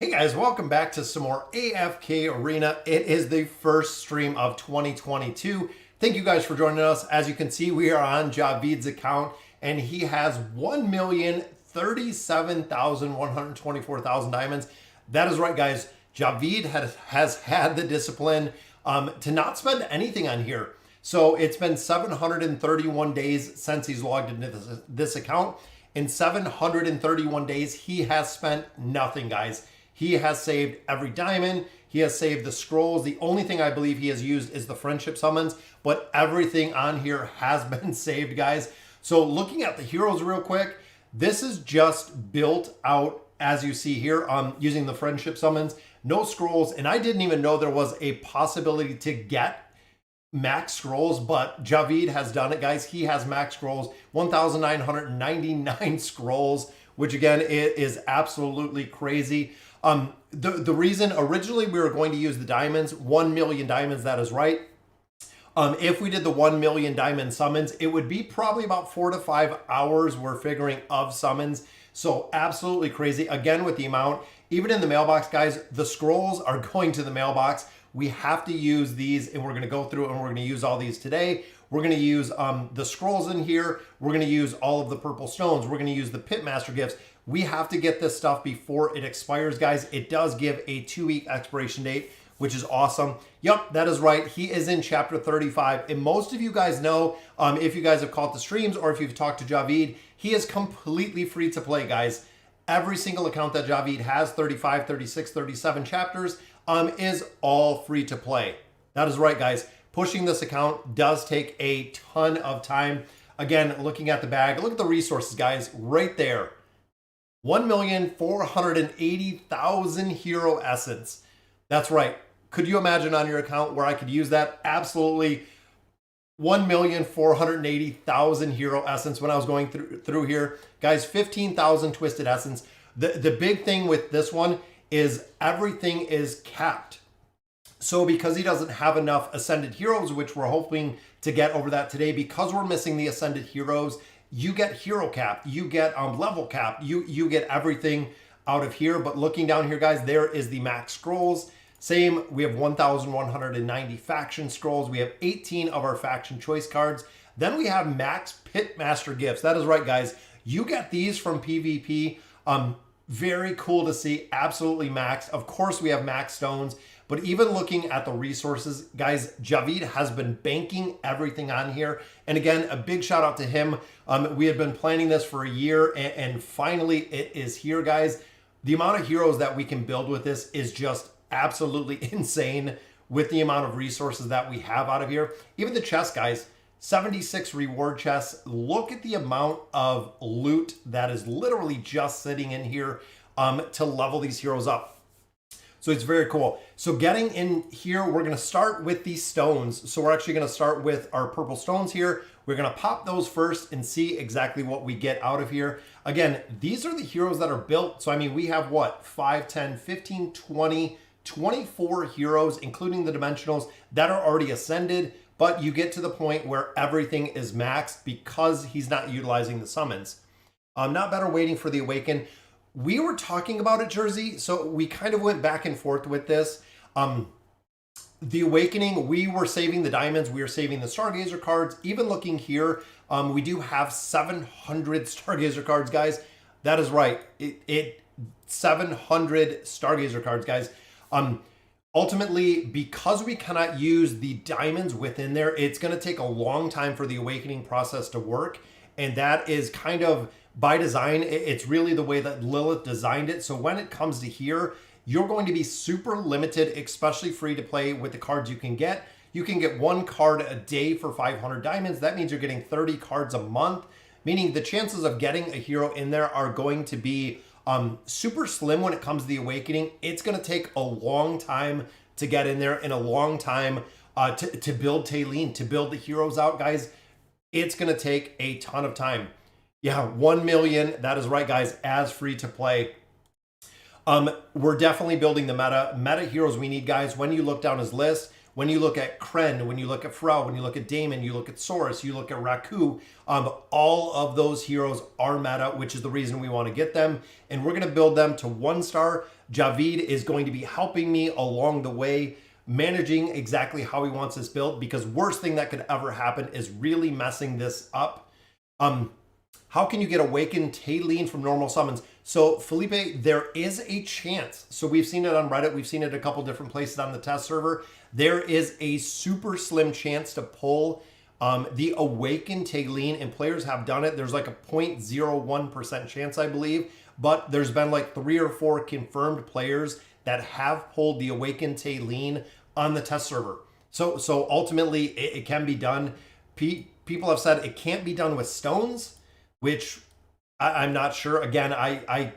Hey guys, welcome back to some more AFK Arena. It is the first stream of 2022. Thank you guys for joining us. As you can see, we are on Javid's account and he has 1,037,124 diamonds. That is right, guys. Javid has had the discipline to not spend anything on here. So it's been 731 days since he's logged into this account. In 731 days, he has spent nothing, guys. He has saved every diamond. He has saved the scrolls. The only thing I believe he has used is the friendship summons, but everything on here has been saved, guys. So looking at the heroes real quick, this is just built out as you see here using the friendship summons, no scrolls. And I didn't even know there was a possibility to get max scrolls, but Javid has done it, guys. He has max scrolls, 1,999 scrolls, which again, it is absolutely crazy. The reason originally we were going to use the diamonds, 1 million diamonds, that is right. If we did the 1 million diamond summons, it would be probably about 4 to 5 hours we're figuring of summons. So absolutely crazy. Again, with the amount, even in the mailbox, guys, the scrolls are going to the mailbox. We have to use these and we're going to go through and we're going to use all these today. We're going to use the scrolls in here. We're going to use all of the purple stones. We're going to use the pitmaster gifts. We have to get this stuff before it expires, guys. It does give a 2-week expiration date, which is awesome. Yep, that is right. He is in chapter 35. And most of you guys know, if you guys have caught the streams or if you've talked to Javid, he is completely free to play, guys. Every single account that Javid has, 35, 36, 37 chapters, is all free to play. That is right, guys. Pushing this account does take a ton of time. Again, looking at the bag, look at the resources, guys, right there. 1,480,000 hero essence. That's right. Could you imagine on your account where I could use that? Absolutely. 1,480,000 hero essence when I was going through here. Guys, 15,000 twisted essence. The big thing with this one is everything is capped. So because he doesn't have enough ascended heroes, which we're hoping to get over that today, because we're missing the ascended heroes, you get hero cap, you get level cap, you get everything out of here. But looking down here, guys, there is the max scrolls. Same, we have 1,190 faction scrolls. We have 18 of our faction choice cards. Then we have max pitmaster gifts. That is right, guys. You get these from PvP. Very cool to see. Absolutely max. Of course, we have max stones. But even looking at the resources, guys, Javid has been banking everything on here. And again, a big shout out to him. We had been planning this for a year and finally it is here, guys. The amount of heroes that we can build with this is just absolutely insane with the amount of resources that we have out of here. Even the chests, guys, 76 reward chests. Look at the amount of loot that is literally just sitting in here to level these heroes up. So it's very cool. So getting in here, we're going to start with these stones. So we're actually going to start with our purple stones here. We're going to pop those first and see exactly what we get out of here. Again, these are the heroes that are built. So I mean, we have what, 5, 10, 15, 20, 24 heroes, including the dimensionals that are already ascended. But you get to the point where everything is maxed because he's not utilizing the summons. Not better waiting for the awaken. We were talking about it, Jersey, so we kind of went back and forth with this. The awakening, we were saving the diamonds, we were saving the Stargazer cards. Even looking here, we do have 700 Stargazer cards, guys. That is right, 700 Stargazer cards, guys. Ultimately, because we cannot use the diamonds within there, it's going to take a long time for the awakening process to work. And that is kind of by design. It's really the way that Lilith designed it. So when it comes to here, you're going to be super limited, especially free to play with the cards you can get. You can get 1 card a day for 500 diamonds. That means you're getting 30 cards a month, meaning the chances of getting a hero in there are going to be super slim when it comes to the awakening. It's going to take a long time to get in there and a long time to build Taylene, to build the heroes out, guys. It's going to take a ton of time. Yeah, 1 million. That is right, guys, as free to play. We're definitely building the meta heroes we need, guys. When you look down his list, when you look at Kren, when you look at Pharrell, when you look at Damon, you look at Saurus, you look at Raku, all of those heroes are meta, which is the reason we want to get them. And we're going to build them to 1-star. Javid is going to be helping me along the way, managing exactly how he wants this built, because worst thing that could ever happen is really messing this up. How can you get Awakened Tailene from normal summons? So Felipe, there is a chance. So we've seen it on Reddit. We've seen it a couple different places on the test server. There is a super slim chance to pull the Awakened Tailene, and players have done it. There's like a 0.01% chance, I believe, but there's been like 3 or 4 confirmed players that have pulled the Awakened Tailene on the test server. So ultimately it can be done. People have said it can't be done with stones, which I'm not sure. Again, I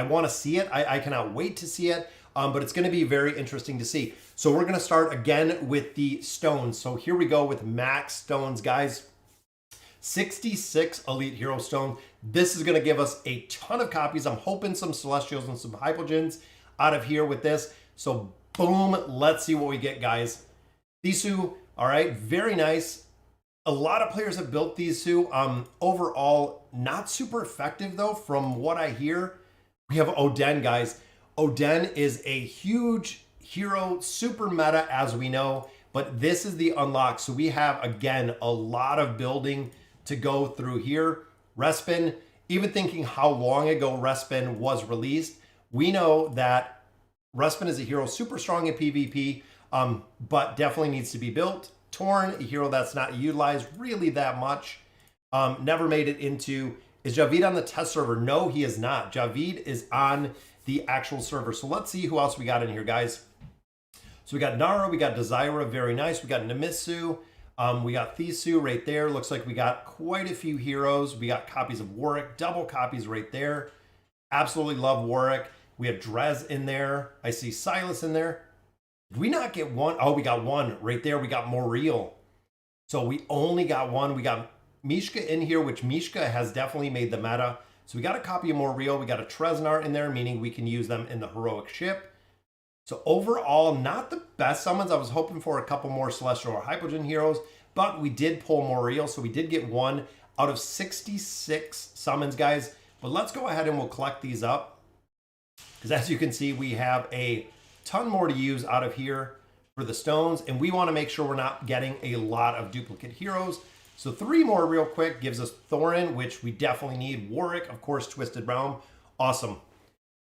want to see it. I cannot wait to see it. But it's going to be very interesting to see. So we're going to start again with the stones. So here we go with max stones, guys. 66 Elite Hero Stone. This is going to give us a ton of copies. I'm hoping some Celestials and some Hypogens out of here with this. So boom, let's see what we get, guys. Thisu, all right, very nice. A lot of players have built Thisu. Overall, not super effective though, from what I hear. We have Oden, guys. Oden is a huge hero, super meta as we know, but this is the unlock. So we have, again, a lot of building to go through here. Respin, even thinking how long ago Respin was released, we know that Respin is a hero super strong in PvP, but definitely needs to be built. Torn, a hero that's not utilized really that much. Never made it into... Is Javid on the test server? No, he is not. Javid is on the actual server. So let's see who else we got in here, guys. So we got Nara, we got Desira, very nice. We got Namisu, we got Thisu right there. Looks like we got quite a few heroes. We got copies of Warwick, double copies right there. Absolutely love Warwick. We have Drez in there. I see Silas in there. Did we not get one? Oh, we got one right there. We got Moriel. So we only got one. We got Mishka in here, which Mishka has definitely made the meta. So we got a copy of Moriel. We got a Treznar in there, meaning we can use them in the heroic ship. So overall, not the best summons. I was hoping for a couple more Celestial or Hypogen heroes, but we did pull Moriel. So we did get one out of 66 summons, guys. But let's go ahead and we'll collect these up, because as you can see, we have a ton more to use out of here for the stones, and we want to make sure we're not getting a lot of duplicate heroes. So 3 more real quick gives us Thorin, which we definitely need. Warwick, of course, Twisted Realm. Awesome.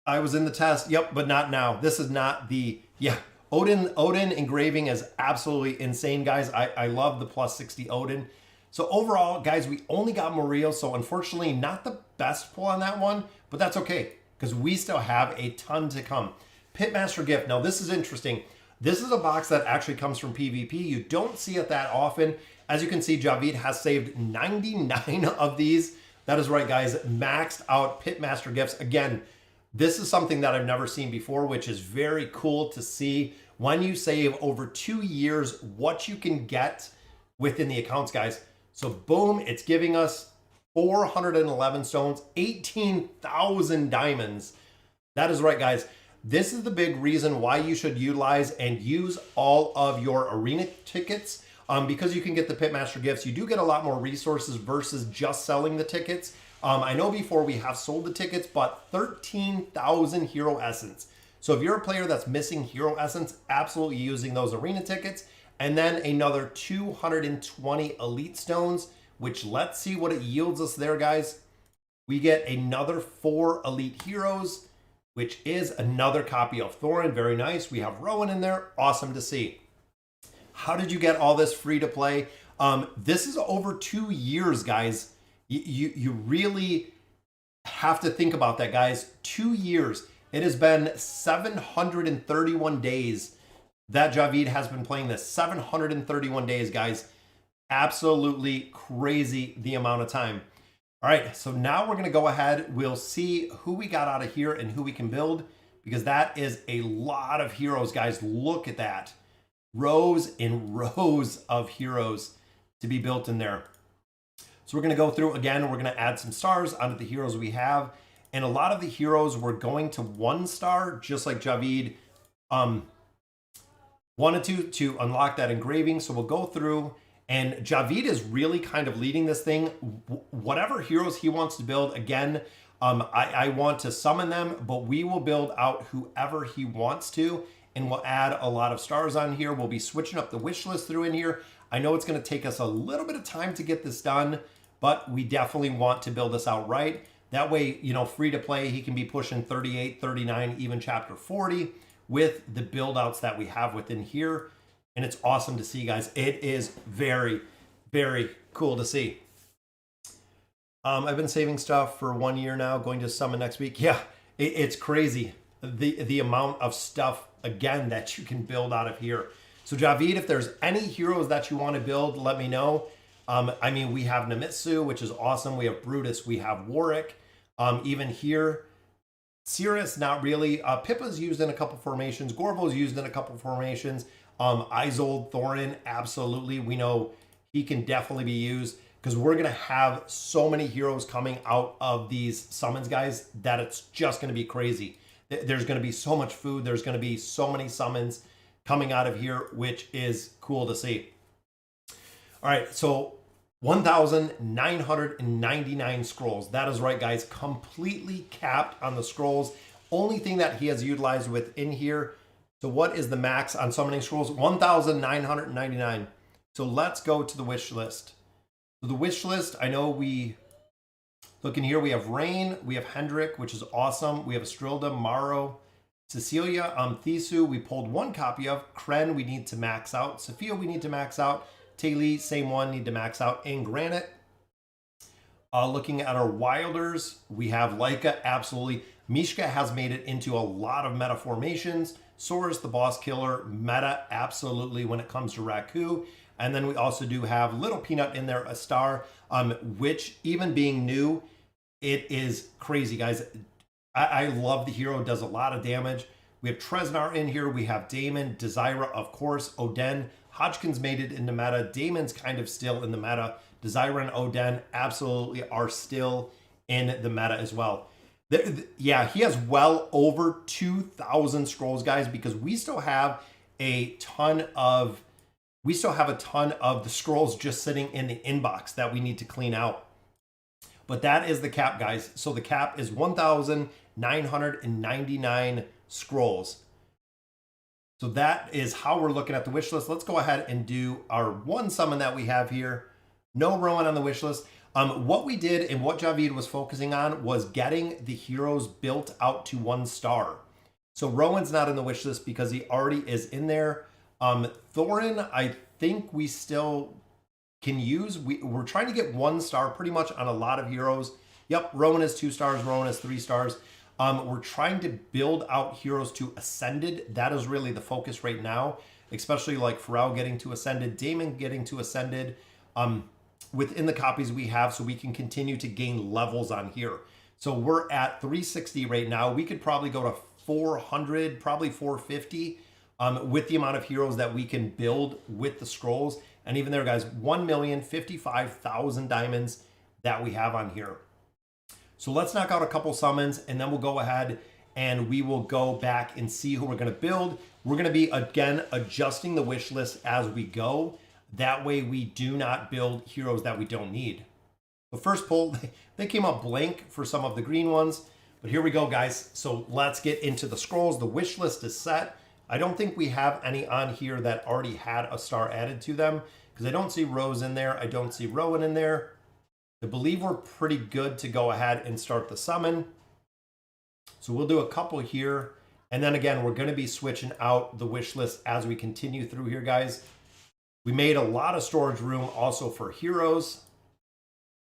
I was in the test. Yep, but not now. This is not the... Yeah, Oden engraving is absolutely insane, guys. I love the plus 60 Oden. So overall, guys, we only got Moriel, so unfortunately not the best pull on that one, but that's okay, because we still have a ton to come. Pitmaster Gift. Now, this is interesting. This is a box that actually comes from PvP. You don't see it that often. As you can see, Javid has saved 99 of these. That is right, guys. Maxed out Pitmaster Gifts. Again, this is something that I've never seen before, which is very cool to see when you save over 2 years what you can get within the accounts, guys. So boom, it's giving us 411 stones, 18,000 diamonds. That is right, guys. This is the big reason why you should utilize and use all of your arena tickets, because you can get the Pitmaster Gifts. You do get a lot more resources versus just selling the tickets. I know before we have sold the tickets, but 13,000 Hero Essence. So if you're a player that's missing Hero Essence, absolutely using those arena tickets. And then another 220 Elite Stones, which let's see what it yields us there, guys. We get another 4 Elite Heroes, which is another copy of Thorin. Very nice. We have Rowan in there. Awesome to see. How did you get all this free to play? This is over 2 years, guys. You really have to think about that, guys. 2 years. It has been 731 days that Javid has been playing this. 731 days, guys. Absolutely crazy the amount of time. All right, so now we're going to go ahead. We'll see who we got out of here and who we can build, because that is a lot of heroes, guys. Look at that. Rows and rows of heroes to be built in there. So we're going to go through again. We're going to add some stars onto the heroes we have. And a lot of the heroes we're going to 1 star, just like Javid wanted to unlock that engraving. So we'll go through, and Javid is really kind of leading this thing. Whatever heroes he wants to build, again, I want to summon them, but we will build out whoever he wants to, and we'll add a lot of stars on here. We'll be switching up the wish list through in here. I know it's going to take us a little bit of time to get this done, but we definitely want to build this out right. That way, you know, free to play, he can be pushing 38, 39, even chapter 40 with the build outs that we have within here. And it's awesome to see, guys. It is very, very cool to see. I've been saving stuff for 1 year now, going to summon next week. Yeah, it's crazy. The amount of stuff, again, that you can build out of here. So Javid, if there's any heroes that you want to build, let me know. I mean, we have Namitsu, which is awesome. We have Brutus. We have Warwick. Even here, Cirrus, not really. Pippa's used in a couple formations. Gorvo's used in a couple formations. Isolde, Thorin, absolutely. We know he can definitely be used because we're going to have so many heroes coming out of these summons, guys, that it's just going to be crazy. There's going to be so much food. There's going to be so many summons coming out of here, which is cool to see. All right, so 1,999 scrolls. That is right, guys. Completely capped on the scrolls. Only thing that he has utilized within here. So what is the max on summoning scrolls? 1,999. So let's go to the wish list. So the wish list, I know we look in here. We have Rain. We have Hendrik, which is awesome. We have Strilda, Maro, Cecilia, Thisu. We pulled one copy of. Kren, we need to max out. Sophia, we need to max out. Taylor, same one, need to max out. And Granite. Looking at our Wilders, we have Laika, absolutely. Mishka has made it into a lot of meta formations. Saurus, the boss killer, meta, absolutely, when it comes to Raku. And then we also do have Little Peanut in there, a star, which even being new, it is crazy, guys. I love the hero, does a lot of damage. We have Tresnar in here. We have Damon, Desira, of course, Oden. Hodgkins made it into meta. Damon's kind of still in the meta. Desira and Oden absolutely are still in the meta as well. Yeah, he has well over 2,000 scrolls, guys, because we still have a ton of the scrolls just sitting in the inbox that we need to clean out. But that is the cap, guys. So the cap is 1,999 scrolls. So that is how we're looking at the wish list. Let's go ahead and do our one summon that we have here. No Rowan on the wish list. What we did and what Javid was focusing on was getting the heroes built out to 1 star. So Rowan's not in the wish list because he already is in there. Thorin, I think we still can use. We're trying to get 1 star pretty much on a lot of heroes. Yep, Rowan is 2 stars. Rowan is 3 stars. We're trying to build out heroes to Ascended. That is really the focus right now, especially like Pharrell getting to Ascended, Damon getting to Ascended within the copies we have so we can continue to gain levels on here. So we're at 360 right now. We could probably go to 400, probably 450 with the amount of heroes that we can build with the scrolls. And even there, guys, 1,055,000 diamonds that we have on here. So let's knock out a couple summons and then we'll go ahead and we will go back and see who we're going to build. We're going to be, again, adjusting the wish list as we go. That way we do not build heroes that we don't need. The first pull, they came up blank for some of the green ones. But here we go, guys. So let's get into the scrolls. The wish list is set. I don't think we have any on here that already had a star added to them because I don't see Rose in there. I don't see Rowan in there. I believe we're pretty good to go ahead and start the summon. So we'll do a couple here. And then again, we're going to be switching out the wish list as we continue through here, guys. We made a lot of storage room also for heroes,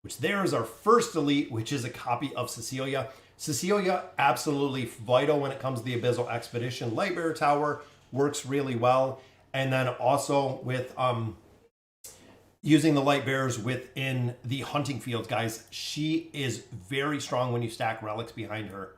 which there is our first elite, which is a copy of Cecilia. Cecilia, absolutely vital when it comes to the Abyssal Expedition. Lightbearer Tower works really well. And then also with using the Lightbearers within the hunting fields, guys. She is very strong when you stack relics behind her.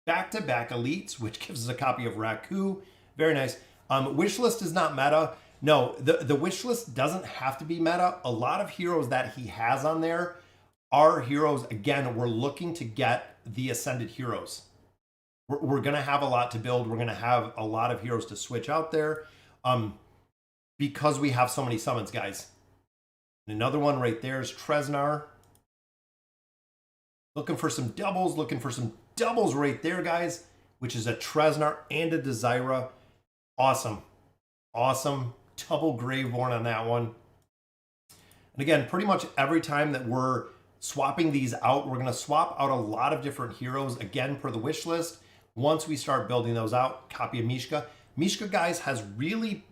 Back-to-back elites, which gives us a copy of Raku. Very nice. Wish list is not meta. No, the wish list doesn't have to be meta. A lot of heroes that he has on there are heroes. Again, we're looking to get the Ascended heroes. We're going to have a lot to build. We're going to have a lot of heroes to switch out there. because we have so many summons, guys. And another one right there is Tresnar. Looking for some doubles, right there, guys, which is a Tresnar and a Desira. Awesome. Awesome. Double Graveborn on that one. And again, pretty much every time that we're swapping these out, we're going to swap out a lot of different heroes, again, per the wish list. Once we start building those out, copy of Mishka. Mishka, guys, has really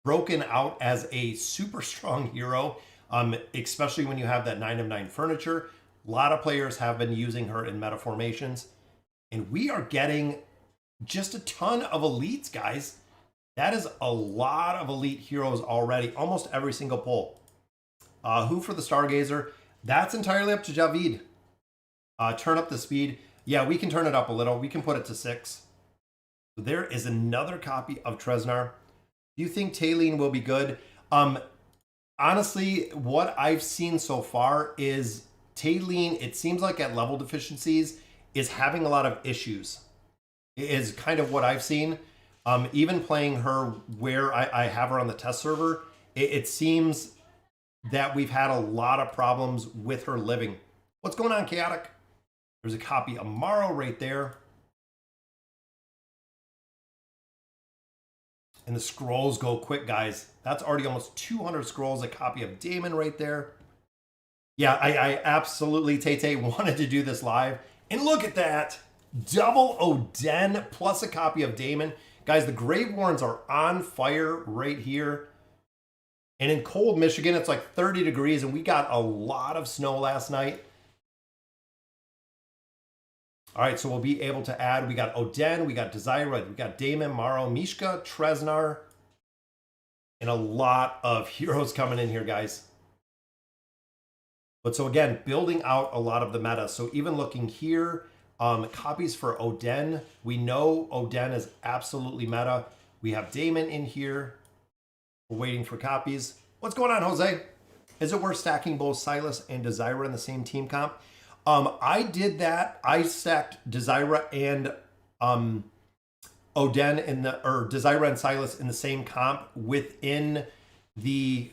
broken out as a super strong hero, especially when you have that 9 of 9 furniture. A lot of players have been using her in meta formations. And we are getting just a ton of elites, guys. That is a lot of elite heroes already, almost every single pull. Who for the Stargazer? That's entirely up to Javid. Turn up the speed. Yeah, we can turn it up a little. We can put it to 6. So there is another copy of Tresnar. Do you think Taylene will be good? Honestly, what I've seen so far is Taylene, it seems like at level deficiencies, is having a lot of issues. It is kind of what I've seen. Even playing her where I have her on the test server, it seems that we've had a lot of problems with her living. What's going on, Chaotic? There's a copy of Morrow right there. And the scrolls go quick, guys. That's already almost 200 scrolls. A copy of Damon right there. Yeah, I absolutely, Tay wanted to do this live. And look at that. Double Oden plus a copy of Damon. Guys, the Graveborns are on fire right here. And in cold Michigan, it's like 30 degrees, and we got a lot of snow last night. All right, so we'll be able to add, we got Oden, we got Desira, we got Damon, Morrow, Mishka, Tresnar, and a lot of heroes coming in here, guys. But so again, building out a lot of the meta. So even looking here, copies for Oden. We know Oden is absolutely meta. We have Damon in here. We're waiting for copies. What's going on, Jose? Is it worth stacking both Silas and Desira in the same team comp? I did that. I stacked Desira and Oden in the, or Desira and Silas in the same comp within the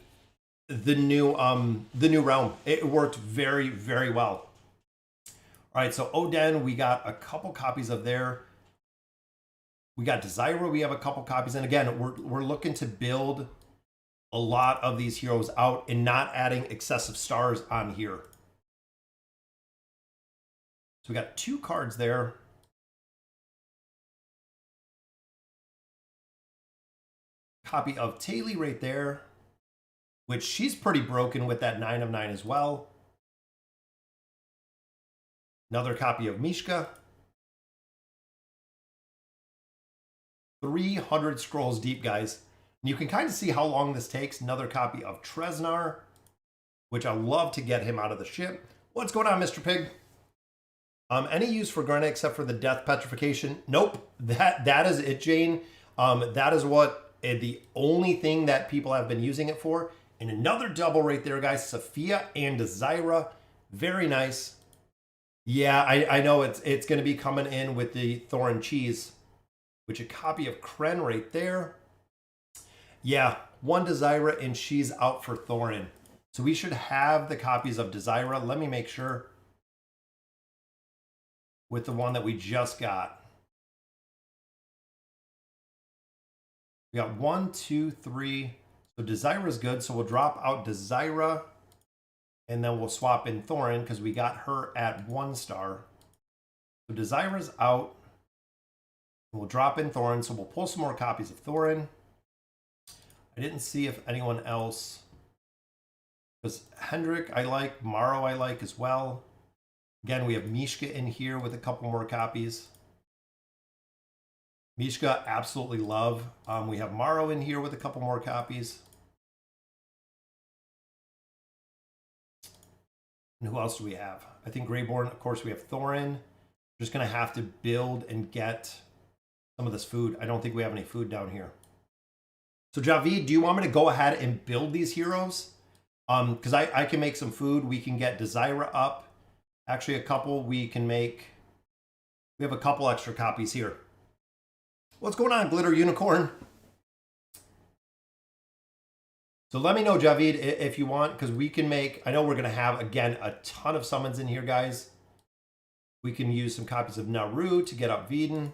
new realm. It worked very, very well. All right, so Oden, we got a couple copies of there. We got Desira, we have a couple copies. And again, we're looking to build a lot of these heroes out and not adding excessive stars on here. So we got 2 cards there. Copy of Taylor right there, which she's pretty broken with that 9 of 9 as well. Another copy of Mishka. 300 scrolls deep, guys. And you can kind of see how long this takes. Another copy of Tresnar, which I love to get him out of the ship. What's going on, Mr. Pig? Any use for Garnet except for the death petrification? Nope. That is it, Jane. That is what the only thing that people have been using it for. And another double right there, guys. Sophia and Desira. Very nice. Yeah, I know it's going to be coming in with the Thorin cheese, which a copy of Kren right there. Yeah, 1 Desira, and she's out for Thorin. So we should have the copies of Desira. Let me make sure. With the one that we just got. We got 1, 2, 3. So Desira's good. So we'll drop out Desira. And then we'll swap in Thorin because we got her at 1 star. So Desira's out. We'll drop in Thorin. So we'll pull some more copies of Thorin. I didn't see if anyone else. Because Hendrik I like. Morrow I like as well. Again, we have Mishka in here with a couple more copies. Mishka, absolutely love. We have Morrow in here with a couple more copies. And who else do we have? I think Greyborn, of course, we have Thorin. We're just going to have to build and get some of this food. I don't think we have any food down here. So Javid, do you want me to go ahead and build these heroes? Because I can make some food. We can get Desira up. Actually, a couple we can make. We have a couple extra copies here. What's going on, Glitter Unicorn? So let me know, Javid, if you want, because we can make, I know we're going to have, again, a ton of summons in here, guys. We can use some copies of Naru to get up Baden.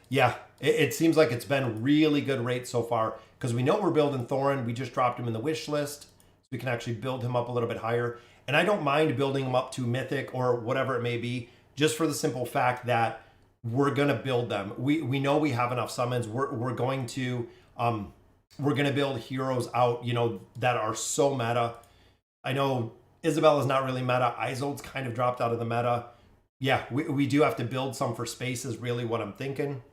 Yeah, it seems like it's been really good rates so far, because we know we're building Thorin. We just dropped him in the wish list, so we can actually build him up a little bit higher. And I don't mind building him up to Mythic or whatever it may be, just for the simple fact that we're going to build them. We know we have enough summons. We're going to build heroes out, you know, that are so meta. I know Isabella's not really meta. Isolde's kind of dropped out of the meta. Yeah, we do have to build some for space is really what I'm thinking.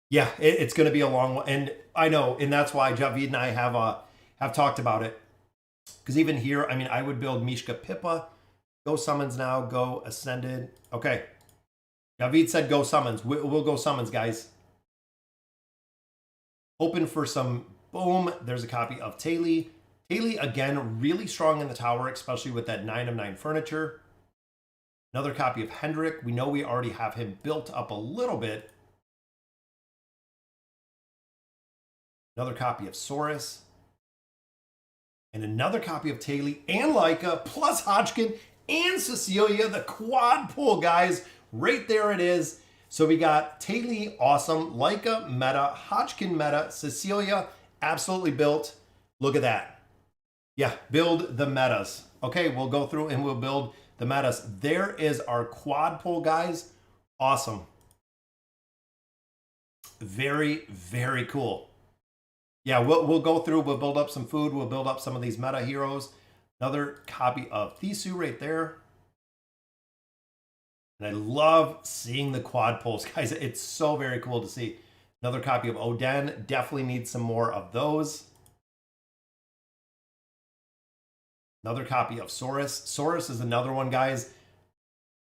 Yeah, it's going to be a long one. And I know, and that's why Javid and I have talked about it. Because even here, I mean, I would build Mishka Pippa. Go summons now, go ascended. Okay. Javid said go summons. We'll go summons, guys. Open for some, boom. There's a copy of Taili. Taili, again, really strong in the tower, especially with that 9 of 9 furniture. Another copy of Hendrik. We know we already have him built up a little bit. Another copy of Saurus. And another copy of Taili and Leica, plus Hodgkin and Cecilia, the quad pull, guys. Right there it is. So we got Taili, awesome. Leica, meta. Hodgkin, meta. Cecilia, absolutely built. Look at that. Yeah, build the metas. Okay, we'll go through and we'll build the metas. There is our quad pull, guys. Awesome. Very, very cool. Yeah, we'll go through, we'll build up some food, we'll build up some of these meta heroes. Another copy of Thisu right there. And I love seeing the quad pulls, guys. It's so very cool to see. Another copy of Oden. Definitely need some more of those. Another copy of Saurus. Saurus is another one, guys.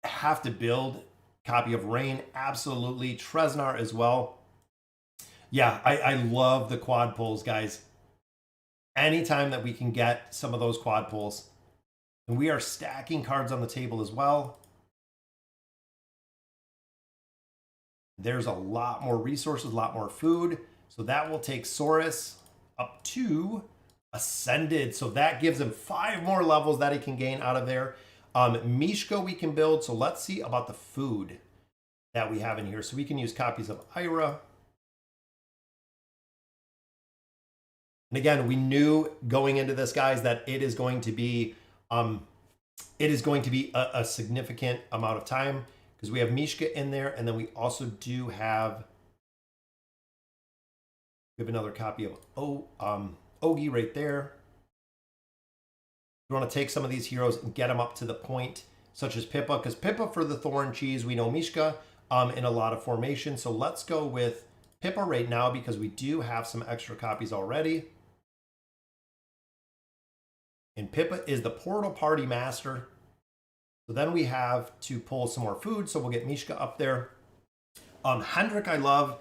Have to build. Copy of Rain, absolutely. Tresnar as well. Yeah, I love the quad pulls, guys. Anytime that we can get some of those quad pulls. And we are stacking cards on the table as well. There's a lot more resources, a lot more food. So that will take Saurus up to Ascended. So that gives him 5 more levels that he can gain out of there. Mishka we can build. So let's see about the food that we have in here. So we can use copies of Ira. And again, we knew going into this, guys, that it is going to be a significant amount of time because we have Mishka in there, and then we also do have another copy of Ogi right there. We want to take some of these heroes and get them up to the point, such as Pippa, because Pippa for the Thorn Cheese, we know Mishka in a lot of formation. So let's go with Pippa right now because we do have some extra copies already. And Pippa is the Portal Party Master. So then we have to pull some more food. So we'll get Mishka up there. Hendrik, I love.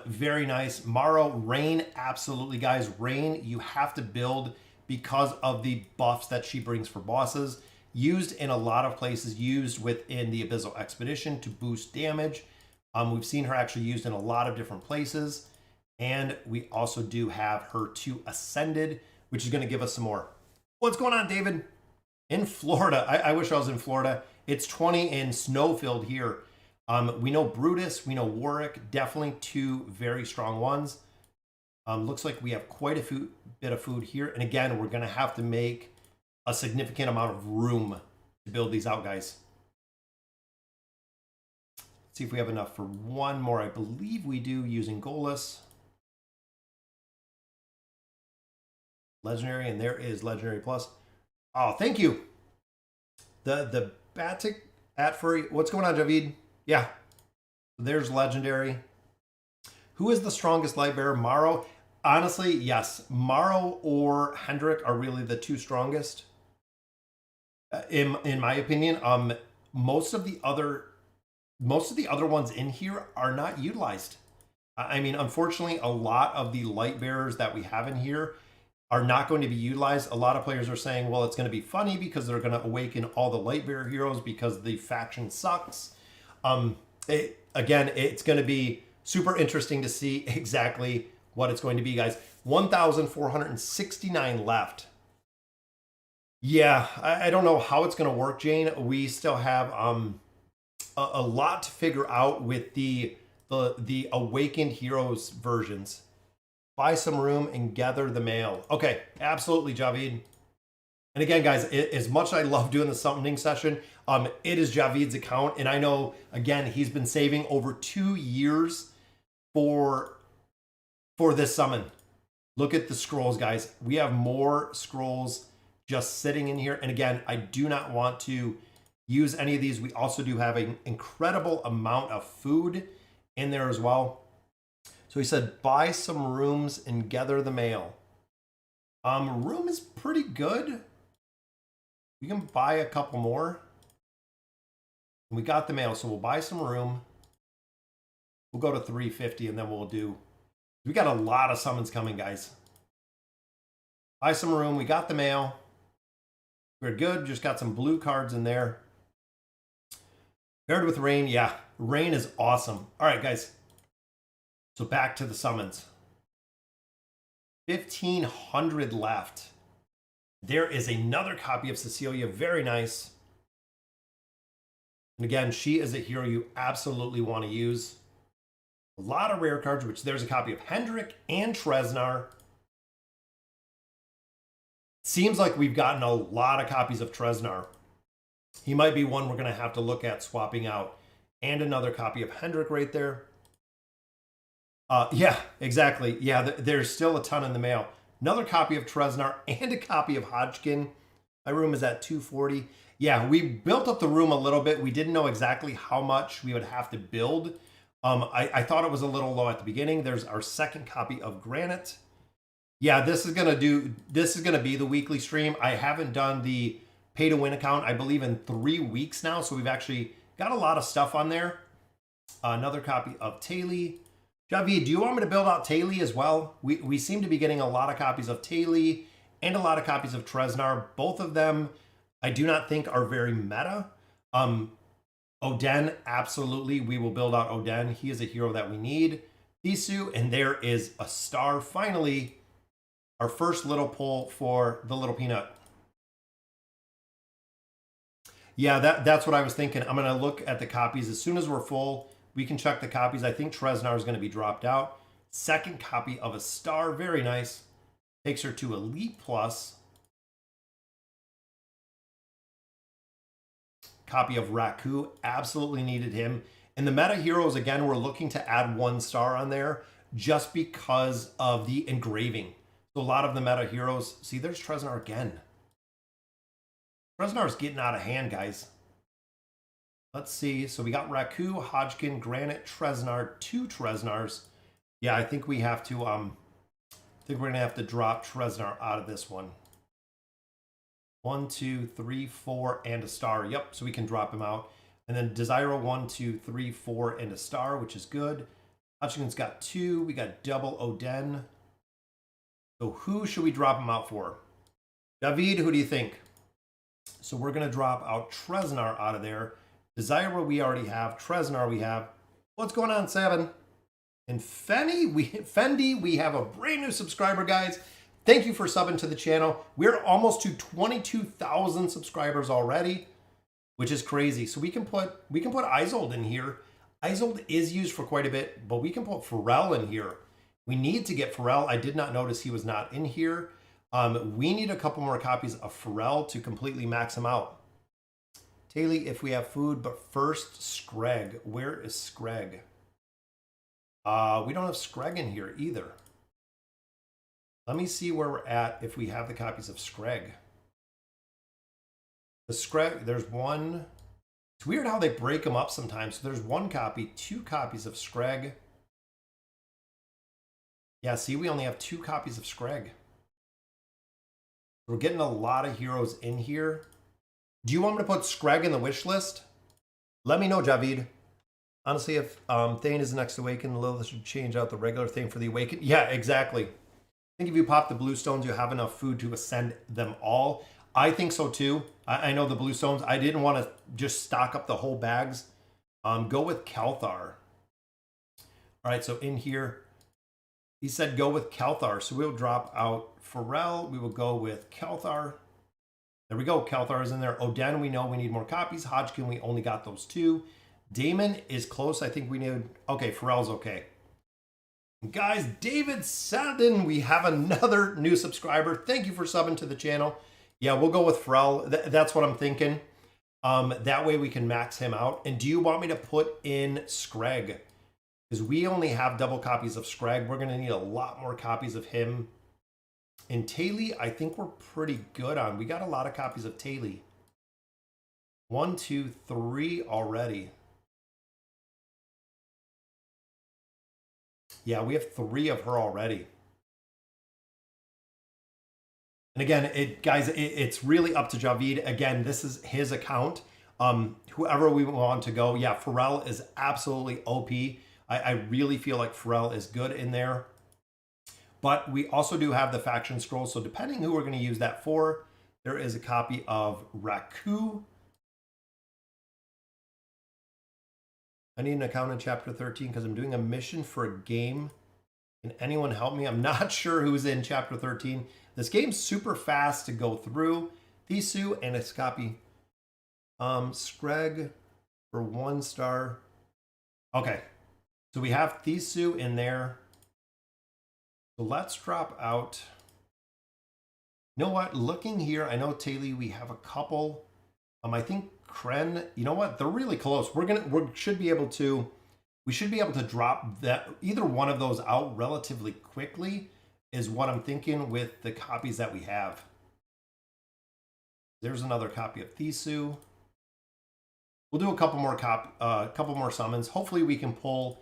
Very nice. Maro, Rain, absolutely, guys. Rain, you have to build because of the buffs that she brings for bosses. Used in a lot of places. Used within the Abyssal Expedition to boost damage. We've seen her actually used in a lot of different places. And we also do have her to Ascended, which is going to give us some more. What's going on, David? In Florida. I wish I was in Florida. It's 20 in Snowfield here. We know Brutus. We know Warwick. Definitely 2 very strong ones. Looks like we have quite a bit of food here. And again, we're going to have to make a significant amount of room to build these out, guys. Let's see if we have enough for one more. I believe we do using Golas. Legendary, and there is Legendary Plus. Oh, thank you. The Batik at Furry. What's going on, Javid? Yeah. There's Legendary. Who is the strongest light bearer? Maro? Honestly, yes. Maro or Hendrik are really the 2 strongest. In my opinion, most of the other ones in here are not utilized. I mean, unfortunately, a lot of the light bearers that we have in here are not going to be utilized. A lot of players are saying, well, it's going to be funny because they're going to awaken all the light bearer heroes because the faction sucks. Again, it's going to be super interesting to see exactly what it's going to be, guys. 1,469 left. Yeah, I don't know how it's going to work, Jane. We still have a lot to figure out with the Awakened Heroes versions. Buy some room and gather the mail. Okay, absolutely, Javid. And again, guys, as much as I love doing the summoning session, it is Javid's account. And I know, again, he's been saving over 2 years for this summon. Look at the scrolls, guys. We have more scrolls just sitting in here. And again, I do not want to use any of these. We also do have an incredible amount of food in there as well. So he said, buy some rooms and gather the mail. Room is pretty good. We can buy a couple more. We got the mail, so we'll buy some room. We'll go to 350 and then we'll do. We got a lot of summons coming, guys. Buy some room. We got the mail. We're good. Just got some blue cards in there. Paired with rain. Yeah, rain is awesome. All right, guys. So back to the summons. 1,500 left. There is another copy of Cecilia. Very nice. And again, she is a hero you absolutely want to use. A lot of rare cards, which there's a copy of Hendrik and Treznar. Seems like we've gotten a lot of copies of Treznar. He might be one we're going to have to look at swapping out. And another copy of Hendrik right there. Yeah, exactly. Yeah, there's still a ton in the mail. Another copy of Treznar and a copy of Hodgkin. My room is at 240. Yeah, we built up the room a little bit. We didn't know exactly how much we would have to build. I thought it was a little low at the beginning. There's our second copy of Granite. Yeah, this is gonna be the weekly stream. I haven't done the pay to win account, I believe, in 3 weeks now. So we've actually got a lot of stuff on there. Another copy of Taily. Javid, do you want me to build out Taily as well? We seem to be getting a lot of copies of Taily and a lot of copies of Treznar. Both of them I do not think are very meta. Oden, absolutely. We will build out Oden. He is a hero that we need. Thisu, and there is a star. Finally, our first little pull for the Little Peanut. Yeah, that's what I was thinking. I'm going to look at the copies. As soon as we're full, we can check the copies. I think Treznar is going to be dropped out. Second copy of a star. Very nice. Takes her to Elite Plus. Copy of Raku. Absolutely needed him. And the meta heroes, again, we're looking to add 1 star on there just because of the engraving. So a lot of the meta heroes. See, there's Treznar again. Treznar's getting out of hand, guys. Let's see. So we got Raku, Hodgkin, Granite, Treznar, 2 Treznars. Yeah, I think we have to, I think we're going to have to drop Treznar out of this one. 1, 2, 3, 4, and a star. Yep, so we can drop him out. And then Desiro, 1, 2, 3, 4, and a star, which is good. Hodgkin's got 2. We got double Oden. So who should we drop him out for? Javid, who do you think? So we're going to drop out Treznar out of there. Desiro we already have. Treznar we have. What's going on, 7? And Fendi, we have a brand new subscriber, guys. Thank you for subbing to the channel. We're almost to 22,000 subscribers already, which is crazy. So we can put Isolde in here. Isolde is used for quite a bit, but we can put Pharrell in here. We need to get Pharrell. I did not notice he was not in here. We need a couple more copies of Pharrell to completely max him out. Taily, if we have food, but first Screg. Where is Screg? We don't have Screg in here either. Let me see where we're at if we have the copies of Screg. The Screg, there's one. It's weird how they break them up sometimes. So there's 1 copy, 2 copies of Screg. Yeah, see, we only have 2 copies of Screg. We're getting a lot of heroes in here. Do you want me to put Screg in the wish list? Let me know, Javid. Honestly, if Thane is next Awaken, Lilith should change out the regular thing for the Awaken. Yeah, exactly. I think if you pop the blue stones, you have enough food to ascend them all. I think so too. I know the blue stones. I didn't want to just stock up the whole bags. Go with Kalthar. All right, so in here, He said go with Kelthar. So we'll drop out Pharrell. We will go with Kelthar. There we go. Kelthar is in there. Oden, we know we need more copies. Hodgkin, we only got those 2. Damon is close. I think we need... Okay, Pharrell's okay. Guys, David Sadin, we have another new subscriber. Thank you for subbing to the channel. Yeah, we'll go with Pharrell. That's what I'm thinking. That way we can max him out. And do you want me to put in Scrag? Because we only have double copies of Scrag. We're going to need a lot more copies of him. And Taylor, I think we're pretty good on. We got a lot of copies of Taylor. 1, 2, 3 already. Yeah, we have 3 of her already. And again, guys, it's really up to Javid. Again, this is his account. Whoever we want to go. Yeah, Pharrell is absolutely OP. I really feel like Pharrell is good in there. But we also do have the faction scroll. So depending who we're going to use that for, there is a copy of Raku. I need an account in chapter 13 because I'm doing a mission for a game. Can anyone help me? I'm not sure who's in chapter 13. This game's super fast to go through. Thisu and its copy. Scrag for 1 star. Okay. So we have Thisu in there. So let's drop out. You know what? Looking here, I know Taylor, we have a couple. I think Kren, you know what? They're really close. We should be able to drop that either one of those out relatively quickly is what I'm thinking with the copies that we have. There's another copy of Thisu. We'll do a couple more summons. Hopefully we can pull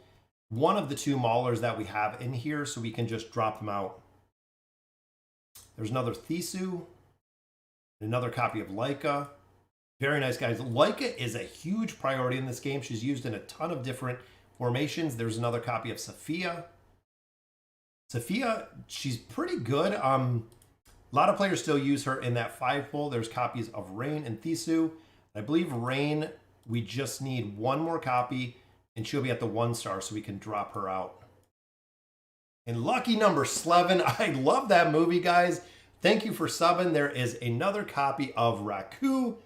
one of the 2 maulers that we have in here so we can just drop them out. There's another Thisu. Another copy of Laika. Very nice, guys. Laika is a huge priority in this game. She's used in a ton of different formations. There's another copy of Sophia. Sophia, she's pretty good. A lot of players still use her in that 5 pull. There's copies of Rain and Thisu. I believe Rain, we just need 1 more copy, and she'll be at the 1 star, so we can drop her out. And lucky number 11. I love that movie, guys. Thank you for subbing. There is another copy of Raku.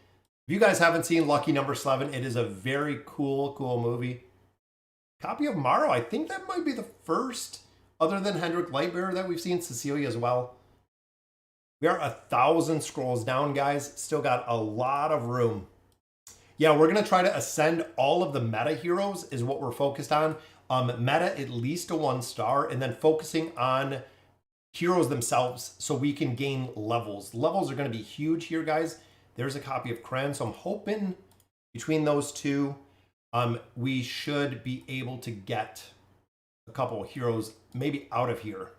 If you guys haven't seen Lucky Number 11, it is a very cool movie. Copy of Maro. I think that might be the first, other than Hendrik Lightbearer, that we've seen. Cecilia as well. We are 1,000 scrolls down, guys. Still got a lot of room. Yeah, we're going to try to ascend all of the meta heroes is what we're focused on. Meta at least a 1 star, and then focusing on heroes themselves so we can gain levels. Levels are going to be huge here, guys. There's a copy of Kren, so I'm hoping between those 2, we should be able to get a couple of heroes maybe out of here.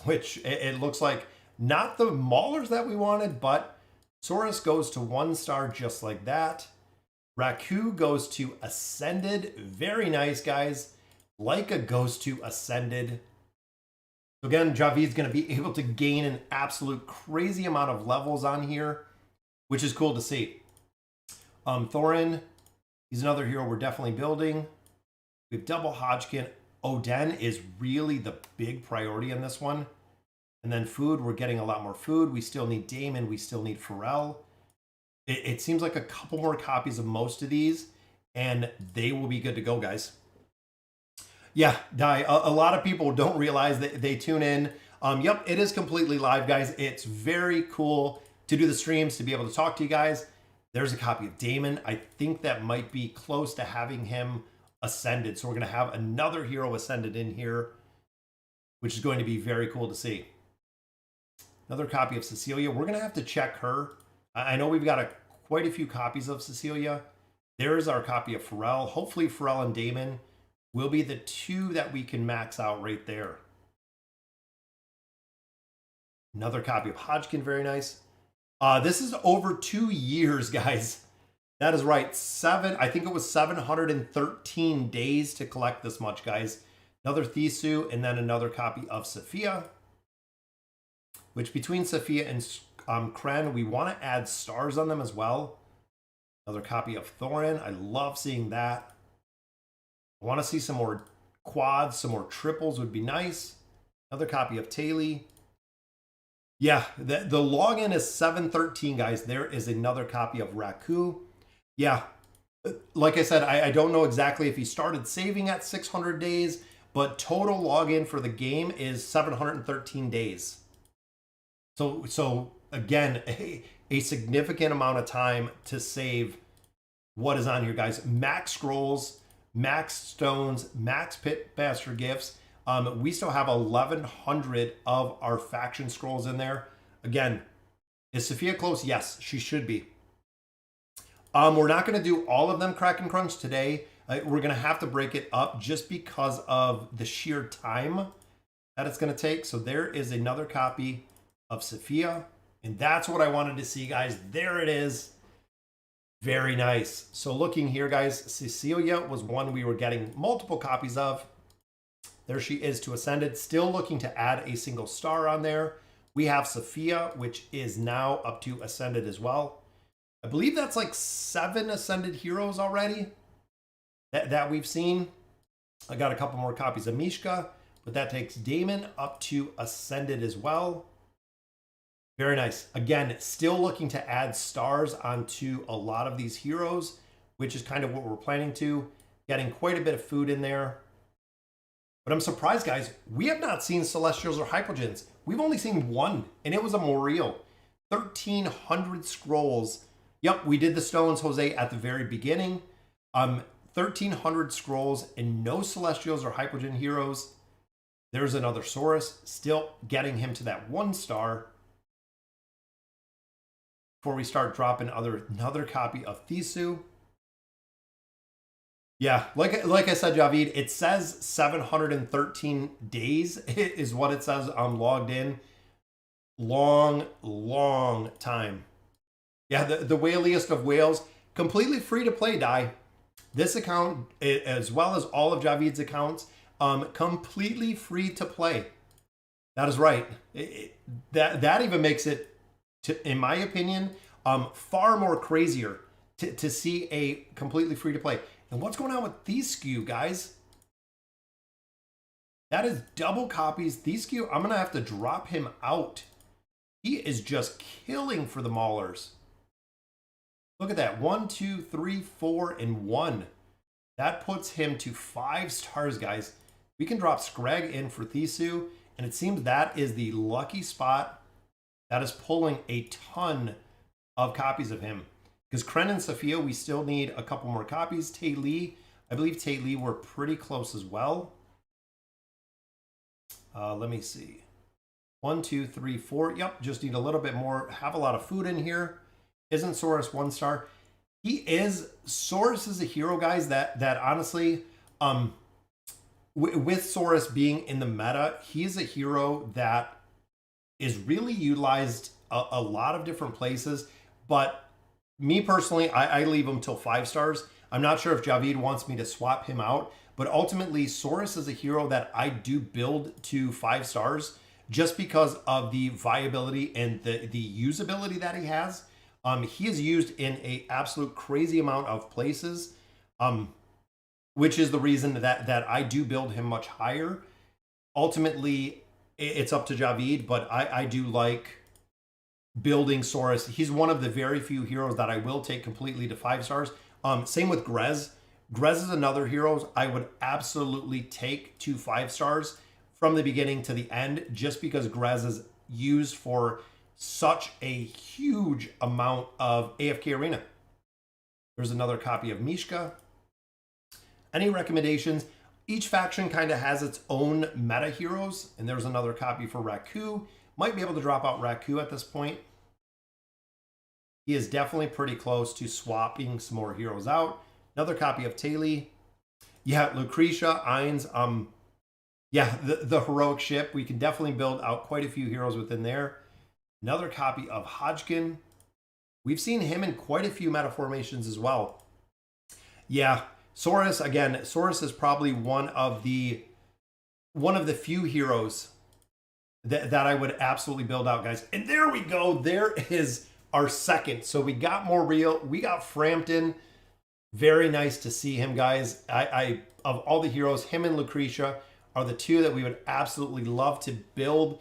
Which it looks like not the maulers that we wanted, but Saurus goes to 1 star just like that. Raku goes to Ascended. Very nice, guys. Laika goes to Ascended. So again, Javid's going to be able to gain an absolute crazy amount of levels on here, which is cool to see. Thorin, he's another hero we're definitely building. We have double Hodgkin. Oden is really the big priority in this one. And then food, we're getting a lot more food. We still need Damon. We still need Pharrell. It seems like a couple more copies of most of these, and they will be good to go, guys. Yeah, a lot of people don't realize that they tune in. Yep, it is completely live, guys. It's very cool to do the streams, to be able to talk to you guys. There's a copy of Damon. I think that might be close to having him ascended. So we're going to have another hero ascended in here, which is going to be very cool to see. Another copy of Cecilia. We're going to have to check her. I know we've got quite a few copies of Cecilia. There's our copy of Pharrell. Hopefully Pharrell and Damon will be the 2 that we can max out right there. Another copy of Hodgkin. Very nice. This is over 2 years, guys. That is right. I think it was 713 days to collect this much, guys. Another Thisu, and then another copy of Sophia. Which between Sophia and Kren, we want to add stars on them as well. Another copy of Thorin. I love seeing that. I want to see some more quads, some more triples would be nice. Another copy of Taylor. Yeah, the login is 713, guys. There is another copy of Raku. Yeah, like I said, I don't know exactly if he started saving at 600 days, but total login for the game is 713 days. So again, a significant amount of time to save what is on here, guys. Max scrolls, max stones, max pitmaster gifts. We still have 1,100 of our faction scrolls in there. Again, is Sophia close? Yes, she should be. We're not going to do all of them Kraken Crunch today. We're going to have to break it up just because of the sheer time that it's going to take. So there is another copy of Sophia. And that's what I wanted to see, guys. There it is. Very nice. So looking here, guys, Cecilia was one we were getting multiple copies of. There she is to Ascended. Still looking to add a single star on there. We have Sophia, which is now up to Ascended as well. I believe that's like 7 Ascended heroes already that we've seen. I got a couple more copies of Mishka, but that takes Damon up to Ascended as well. Very nice. Again, still looking to add stars onto a lot of these heroes, which is kind of what we're planning to. Getting quite a bit of food in there. But I'm surprised, guys. We have not seen Celestials or Hypogens. We've only seen one, and it was a Moriel. 1,300 scrolls. Yep, we did the stones, Jose, at the very beginning. 1,300 scrolls and no Celestials or Hypogen heroes. There's another Saurus, still getting him to that 1 star. Before we start dropping another copy of Thisu. Yeah, like I said, Javid, it says 713 days is what it says. I'm logged in. Long time. Yeah, the whaliest of whales, completely free to play, Dai. This account, as well as all of Javid's accounts, completely free to play. That is right. That even makes it, in my opinion, far more crazier to see a completely free to play. And what's going on with Theskew, guys? That is double copies. Theskew, I'm going to have to drop him out. He is just killing for the Maulers. Look at that. 1, 2, 3, 4, and 1. That puts him to 5 stars, guys. We can drop Scrag in for Thisu, and it seems that is the lucky spot that is pulling a ton of copies of him. Because Kren and Sophia, we still need a couple more copies. Taylor, I believe Taylor were pretty close as well. Let me see. 1, 2, 3, 4. Yep, just need a little bit more. Have a lot of food in here. Isn't Saurus 1 star? He is. Saurus is a hero, guys, that honestly, with Saurus being in the meta, he's a hero that is really utilized a lot of different places. But me personally, I leave him till 5 stars. I'm not sure if Javid wants me to swap him out, but ultimately, Saurus is a hero that I do build to 5 stars just because of the viability and the usability that he has. He is used in a absolute crazy amount of places, which is the reason that I do build him much higher. Ultimately, it's up to Javid, but I do like building Saurus. He's one of the very few heroes that I will take completely to 5 stars. Same with Grez. Grez is another hero I would absolutely take to 5 stars from the beginning to the end, just because Grez is used for such a huge amount of AFK Arena. There's another copy of Mishka. Any recommendations? Each faction kind of has its own meta heroes, and there's another copy for Raku. Might be able to drop out Raku at this point. He is definitely pretty close to swapping some more heroes out. Another copy of Taylor. Yeah, Lucretia, Ainz. Yeah, the heroic ship. We can definitely build out quite a few heroes within there. Another copy of Hodgkin. We've seen him in quite a few meta formations as well. Yeah, Saurus, again, Saurus is probably one of the few heroes that I would absolutely build out, guys. And there we go. There is our second. So we got Moriel, we got Frampton. Very nice to see him, guys. I of all the heroes, him and Lucretia are the two that we would absolutely love to build.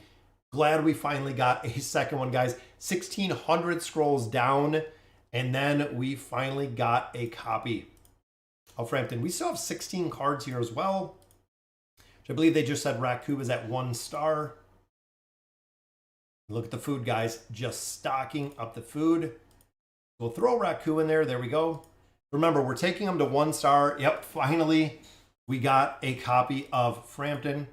Glad we finally got a second one, guys. 1,600 scrolls down, and then we finally got a copy of Frampton. We still have 16 cards here as well. I believe they just said Raku is at 1 star. Look at the food, guys. Just stocking up the food. We'll throw Raku in there. There we go. Remember, we're taking them to 1 star. Yep, finally, we got a copy of Frampton.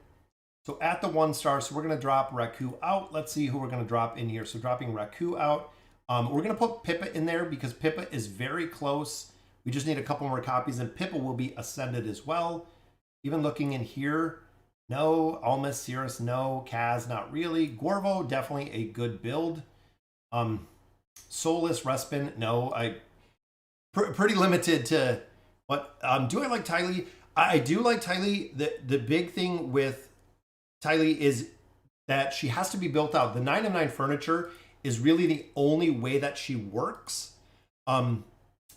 So at the 1 star, so we're going to drop Raku out. Let's see who we're going to drop in here. So dropping Raku out. We're going to put Pippa in there because Pippa is very close. We just need a couple more copies, and Pippa will be ascended as well. Even looking in here, no. Almas, Cirrus, no. Kaz, not really. Gorvo, definitely a good build. Soulless, Respin, no. Pretty limited to what. Do I like Tylee? I do like Tylee. The big thing with Tylee is that she has to be built out. The 9 of 9 furniture is really the only way that she works.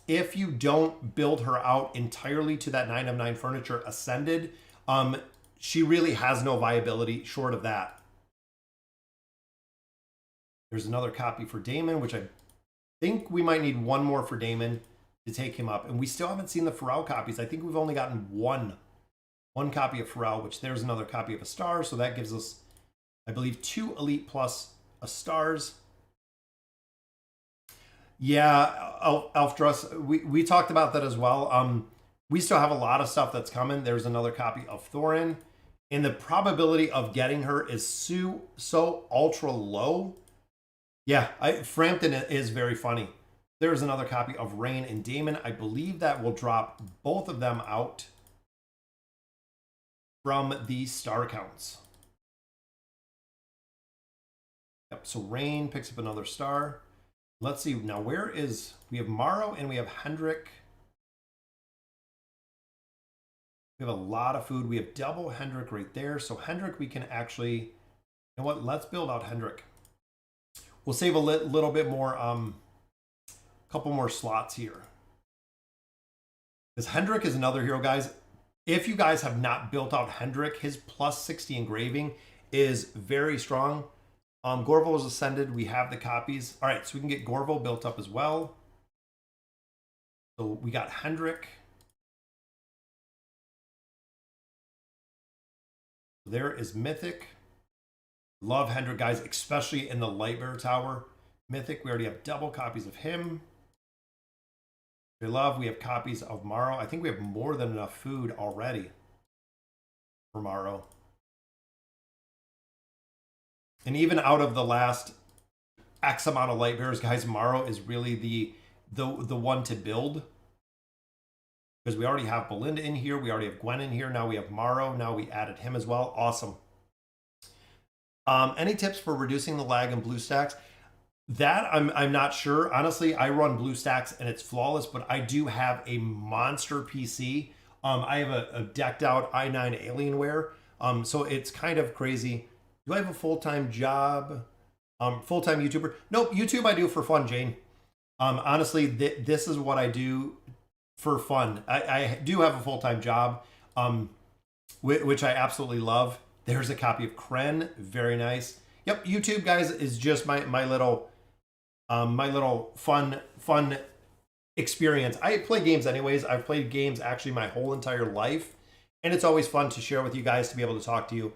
If you don't build her out entirely to that 9 of 9 furniture ascended, she really has no viability short of that. There's another copy for Damon, which I think we might need one more for Damon to take him up. And we still haven't seen the Pharrell copies. I think we've only gotten one copy of Pharrell, which there's another copy of a star. So that gives us, I believe, 2 elite plus a stars. Yeah, Elfdruss, we talked about that as well. We still have a lot of stuff that's coming. There's another copy of Thorin. And the probability of getting her is so ultra low. Yeah, Frampton is very funny. There's another copy of Rain and Damon. I believe that will drop both of them out from the star counts. Yep, so Rain picks up another star. Let's see, now where is, we have Morrow and we have Hendrik. We have a lot of food. We have double Hendrik right there. So Hendrik, we can actually, you know what, let's build out Hendrik. We'll save a little bit more, couple more slots here. Because Hendrik is another hero, guys. If you guys have not built out Hendrik, his plus 60 engraving is very strong. Gorvo is ascended. We have the copies. All right, so we can get Gorvo built up as well. So we got Hendrik. There is Mythic. Love Hendrik, guys, especially in the Lightbearer Tower. Mythic, we already have double copies of him. We love, we have copies of Morrow. I think we have more than enough food already for Morrow. And even out of the last X amount of Lightbearers, guys, Morrow is really the one to build. Because we already have Belinda in here. We already have Gwen in here. Now we have Morrow. Now we added him as well. Awesome. Any tips for reducing the lag in BlueStacks? That I'm not sure. Honestly, I run BlueStacks and it's flawless, but I do have a monster PC. I have a decked out i9 Alienware. So it's kind of crazy. Do I have a full-time job? Full-time YouTuber? Nope, YouTube I do for fun, Jane. Honestly, this is what I do for fun. I do have a full-time job, which I absolutely love. There's a copy of Kren, very nice. Yep, YouTube, guys, is just my little fun experience. I play games anyways. I've played games actually my whole entire life, and it's always fun to share with you guys, to be able to talk to you.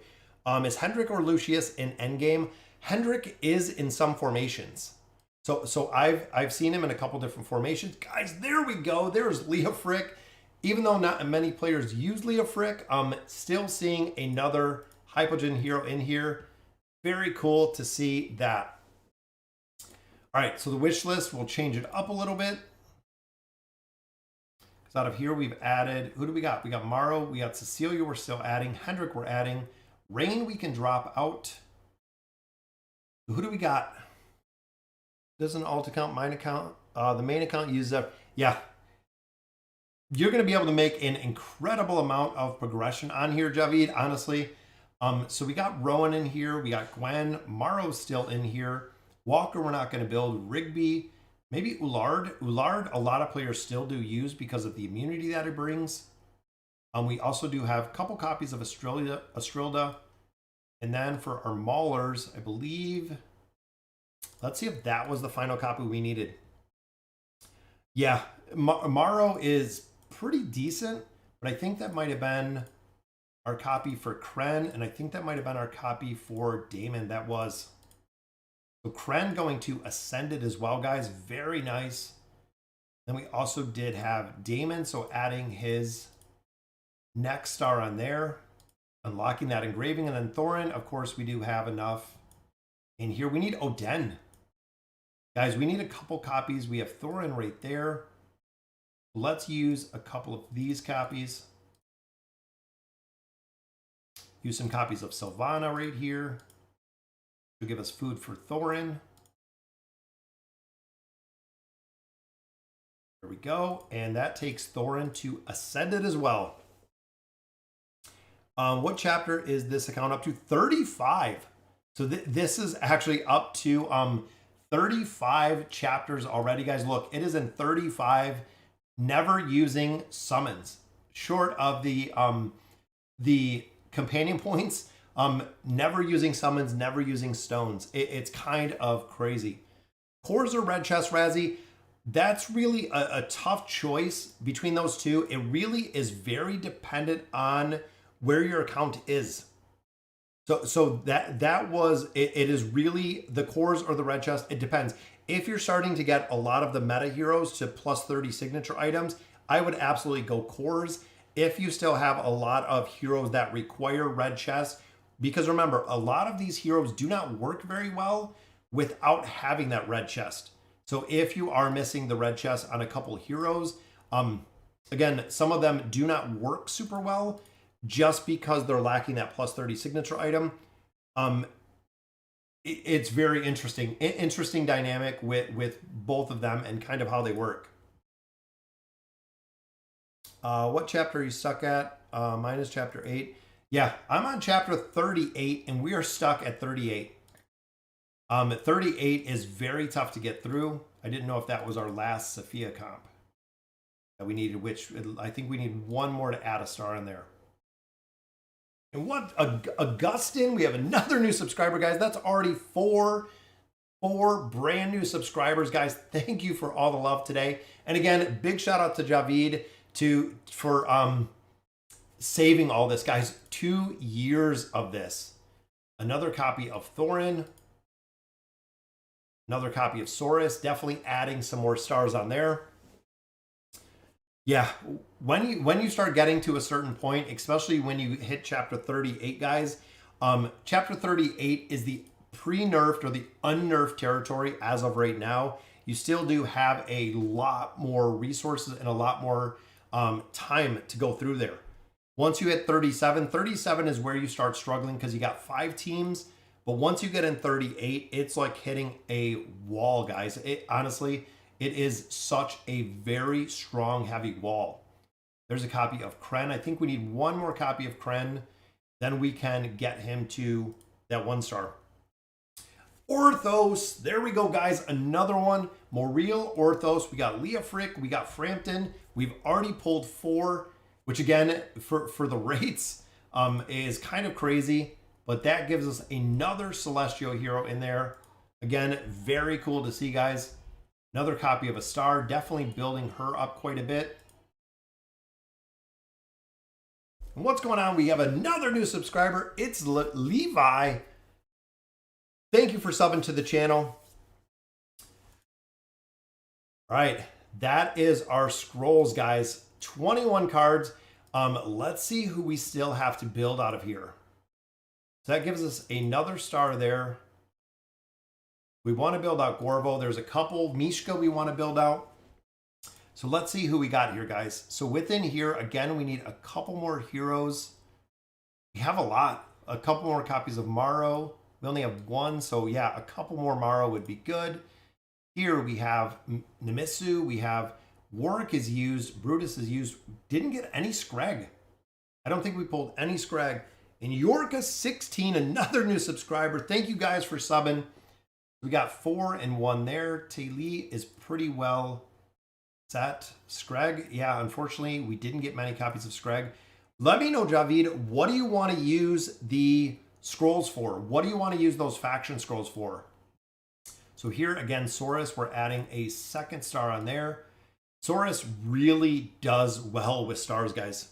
Is Hendrik or Lucius in Endgame? Hendrik is in some formations. So I've seen him in a couple different formations. Guys, there we go. There's Leah Frick. Even though not many players use Leah Frick, still seeing another Hypogean hero in here. Very cool to see that. All right, so the wish list, we'll change it up a little bit. Because out of here, we've added, who do we got? We got Morrow, we got Cecilia, we're still adding. Hendrik, we're adding. Rain, we can drop out. Who do we got? Doesn't alt account, mine account. The main account uses up. Yeah. You're going to be able to make an incredible amount of progression on here, Javid, honestly. So we got Rowan in here. We got Gwen. Morrow's still in here. Walker, we're not going to build. Rigby, Maybe Ullard. Ullard, a lot of players still do use because of the immunity that it brings. We also do have a couple copies of Astrilda. And then for our Maulers, I believe, let's see if that was the final copy we needed. Yeah, Maro is pretty decent, but I think that might have been our copy for Kren, and I think that might have been our copy for Damon. That was. So Kren going to Ascended as well, guys. Very nice. Then we also did have Damon, so adding his next star on there, unlocking that engraving. And then Thorin, of course, we do have enough in here. We need Oden. Guys, we need a couple copies. We have Thorin right there. Let's use a couple of these copies. Use some copies of Sylvana right here to give us food for Thorin. There we go. And that takes Thorin to Ascended as well. What chapter is this account up to? 35. So this is actually up to 35 chapters already, guys. Look, it is in 35, never using summons. Short of the companion points, never using summons, never using stones. It's kind of crazy. Cores or Red Chest, Razzie? That's really a tough choice between those two. It really is very dependent on where your account is. So that was it is really the cores or the red chest. It depends. If you're starting to get a lot of the meta heroes to plus 30 signature items, I would absolutely go cores. If you still have a lot of heroes that require red chest, because remember, a lot of these heroes do not work very well without having that red chest. So if you are missing the red chest on a couple heroes, again, some of them do not work super well just because they're lacking that plus 30 signature item. It's very interesting dynamic with both of them and kind of how they work. What chapter are you stuck at? Mine is chapter 8. Yeah, I'm on chapter 38 and we are stuck at 38. 38 is very tough to get through. I didn't know if that was our last Sophia comp that we needed, which I think we need one more to add a star in there. And what, Augustin, we have another new subscriber, guys. That's already four brand new subscribers, guys. Thank you for all the love today. And again, big shout out to Javid for saving all this, guys. 2 years of this. Another copy of Thorin. Another copy of Saurus. Definitely adding some more stars on there. Yeah, when you start getting to a certain point, especially when you hit chapter 38, guys, chapter 38 is the pre-nerfed or the unnerfed territory as of right now. You still do have a lot more resources and a lot more time to go through there. Once you hit 37 is where you start struggling because you got 5 teams. But once you get in 38, it's like hitting a wall, guys. Honestly, it is such a very strong, heavy wall. There's a copy of Kren. I think we need one more copy of Kren. Then we can get him to that 1 star. Orthos. There we go, guys. Another one. Moriel, Orthos. We got Leofric. We got Frampton. We've already pulled 4, which again, for the rates, is kind of crazy. But that gives us another Celestial hero in there. Again, very cool to see, guys. Another copy of a star, definitely building her up quite a bit. And what's going on? We have another new subscriber. It's Levi. Thank you for subbing to the channel. All right, that is our scrolls, guys. 21 cards. Let's see who we still have to build out of here. So that gives us another star there. We want to build out Gorvo. There's a couple. Mishka we want to build out. So let's see who we got here, guys. So within here, again, we need a couple more heroes. We have a lot. A couple more copies of Maro. We only have 1. So yeah, a couple more Maro would be good. Here we have Nemitsu. We have Warwick is used. Brutus is used. Didn't get any Scrag. I don't think we pulled any Scrag. And Yorka16, another new subscriber. Thank you guys for subbing. We got 4 and 1 there. Taili is pretty well set. Screg, yeah, unfortunately, we didn't get many copies of Screg. Let me know, Javid, what do you want to use the scrolls for? What do you want to use those faction scrolls for? So here, again, Saurus, we're adding a second star on there. Saurus really does well with stars, guys.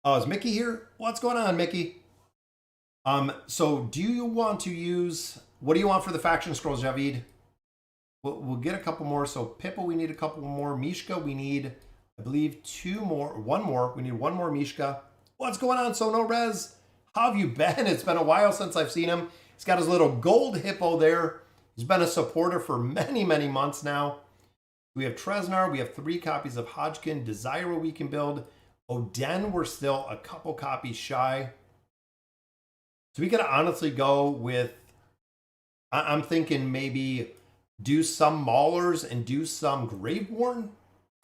Oh, is Mickey here? What's going on, Mickey? So do you want to use, what do you want for the faction scrolls, Javid? We'll get a couple more. So Pippa, we need a couple more. Mishka, we need, I believe, 2 more, 1 more. We need 1 more Mishka. What's going on, Sono Rez? How have you been? It's been a while since I've seen him. He's got his little gold hippo there. He's been a supporter for many, many months now. We have Tresnar. We have 3 copies of Hodgkin. Desira we can build. Oden, we're still a couple copies shy. So we could honestly go with, I'm thinking maybe do some Maulers and do some Graveborn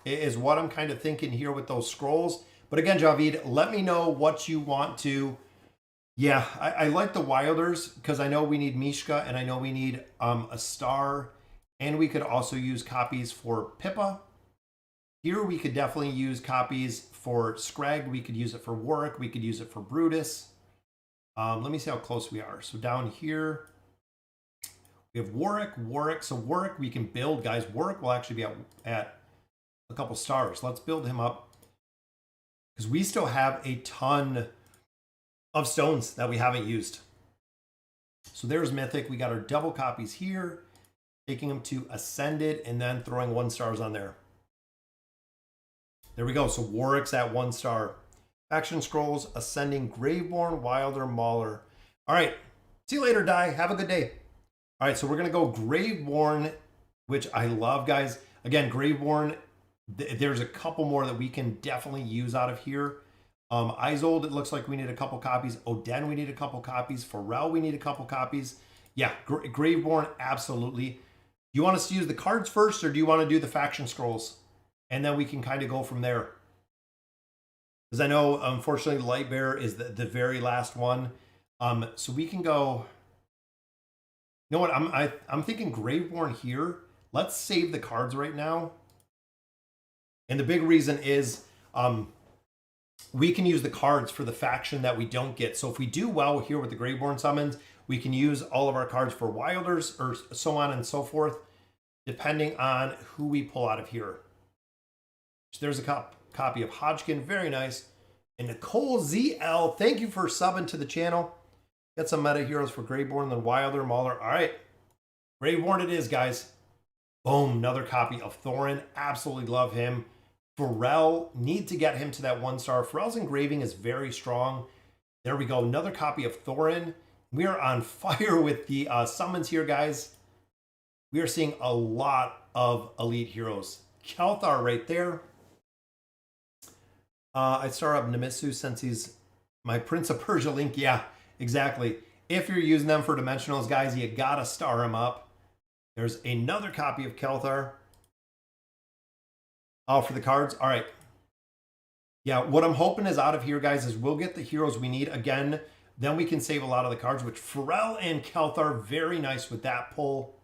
is what I'm kind of thinking here with those scrolls. But again, Javid, let me know what you want to. Yeah, I like the Wilders because I know we need Mishka and I know we need a star. And we could also use copies for Pippa. Here we could definitely use copies for Scrag. We could use it for Warwick. We could use it for Brutus. Let me see how close we are. So down here, we have Warwick. So Warwick we can build, guys. Warwick will actually be at a couple stars. Let's build him up because we still have a ton of stones that we haven't used. So there's Mythic. We got our double copies here, taking them to Ascended and then throwing 1 stars on there. There we go. So Warwick's at 1 star. Faction scrolls, Ascending, Graveborn, Wilder, Mauler. All right. See you later, Die. Have a good day. All right. So we're going to go Graveborn, which I love, guys. Again, Graveborn, there's a couple more that we can definitely use out of here. Isolde, it looks like we need a couple copies. Oden, we need a couple copies. Pharrell, we need a couple copies. Yeah, Graveborn, absolutely. Do you want us to use the cards first or do you want to do the faction scrolls? And then we can kind of go from there. Because I know, unfortunately, Lightbearer is the very last one. So we can go. You know what? I'm thinking Graveborn here. Let's save the cards right now. And the big reason is we can use the cards for the faction that we don't get. So if we do well here with the Graveborn summons, we can use all of our cards for Wilders or so on and so forth, depending on who we pull out of here. So there's a copy of Hodgkin, very nice. And Nicole ZL, thank you for subbing to the channel. Get some meta heroes for Graveborn, then Wilder, Mauler. All right, Graveborn it is, guys. Boom, another copy of Thorin. Absolutely love him. Pharrell, need to get him to that 1 star. Pharrell's engraving is very strong. There we go, another copy of Thorin. We are on fire with the summons here, guys. We are seeing a lot of elite heroes. Kelthar right there. I'd start up Nemitsu since he's my Prince of Persia link. Yeah, exactly. If you're using them for dimensionals, guys, you gotta star him up. There's another copy of Kelthar. Oh, for the cards? All right. Yeah, what I'm hoping is out of here, guys, is we'll get the heroes we need. Again, then we can save a lot of the cards, which Pharrell and Kelthar, very nice with that pull.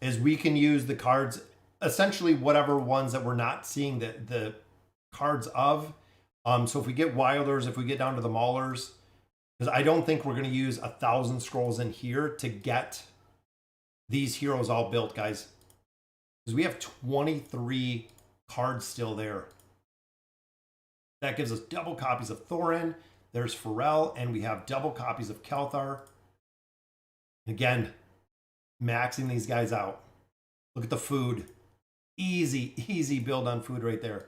Is we can use the cards, essentially whatever ones that we're not seeing the cards of. So if we get Wilders, if we get down to the Maulers, because I don't think we're going to use 1,000 scrolls in here to get these heroes all built, guys. Because we have 23 cards still there. That gives us double copies of Thorin. There's Pharrell, and we have double copies of Kelthar. Again, maxing these guys out. Look at the food. Easy build on food right there.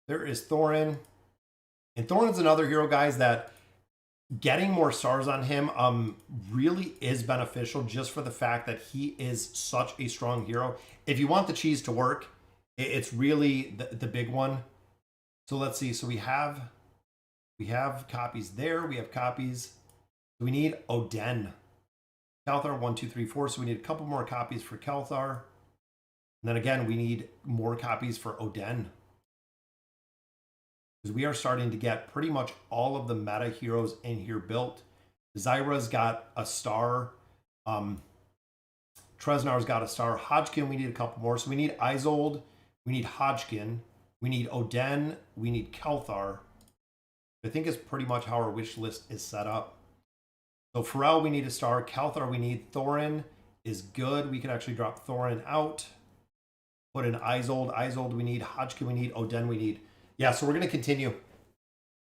There is Thorin. And Thorin's another hero, guys, that getting more stars on him really is beneficial just for the fact that he is such a strong hero. If you want the cheese to work, it's really the big one. So let's see. So we have copies there. We have copies. We need Oden. Kelthar, 1, 2, 3, 4. So we need a couple more copies for Kelthar. And then again, we need more copies for Oden. because we are starting to get pretty much all of the meta heroes in here built. Zyra's got a star. Tresnar's got a star. Hodgkin, we need a couple more. So we need Isolde, we need Hodgkin, we need Oden, we need Kelthar. I think is pretty much how our wish list is set up. So Pharrell, we need a star. Kelthar, we need. Thorin is good. We could actually drop Thorin out. Put in Isolde. Isolde, we need. Hodgkin, we need. Oden, we need. Yeah, so we're going to continue.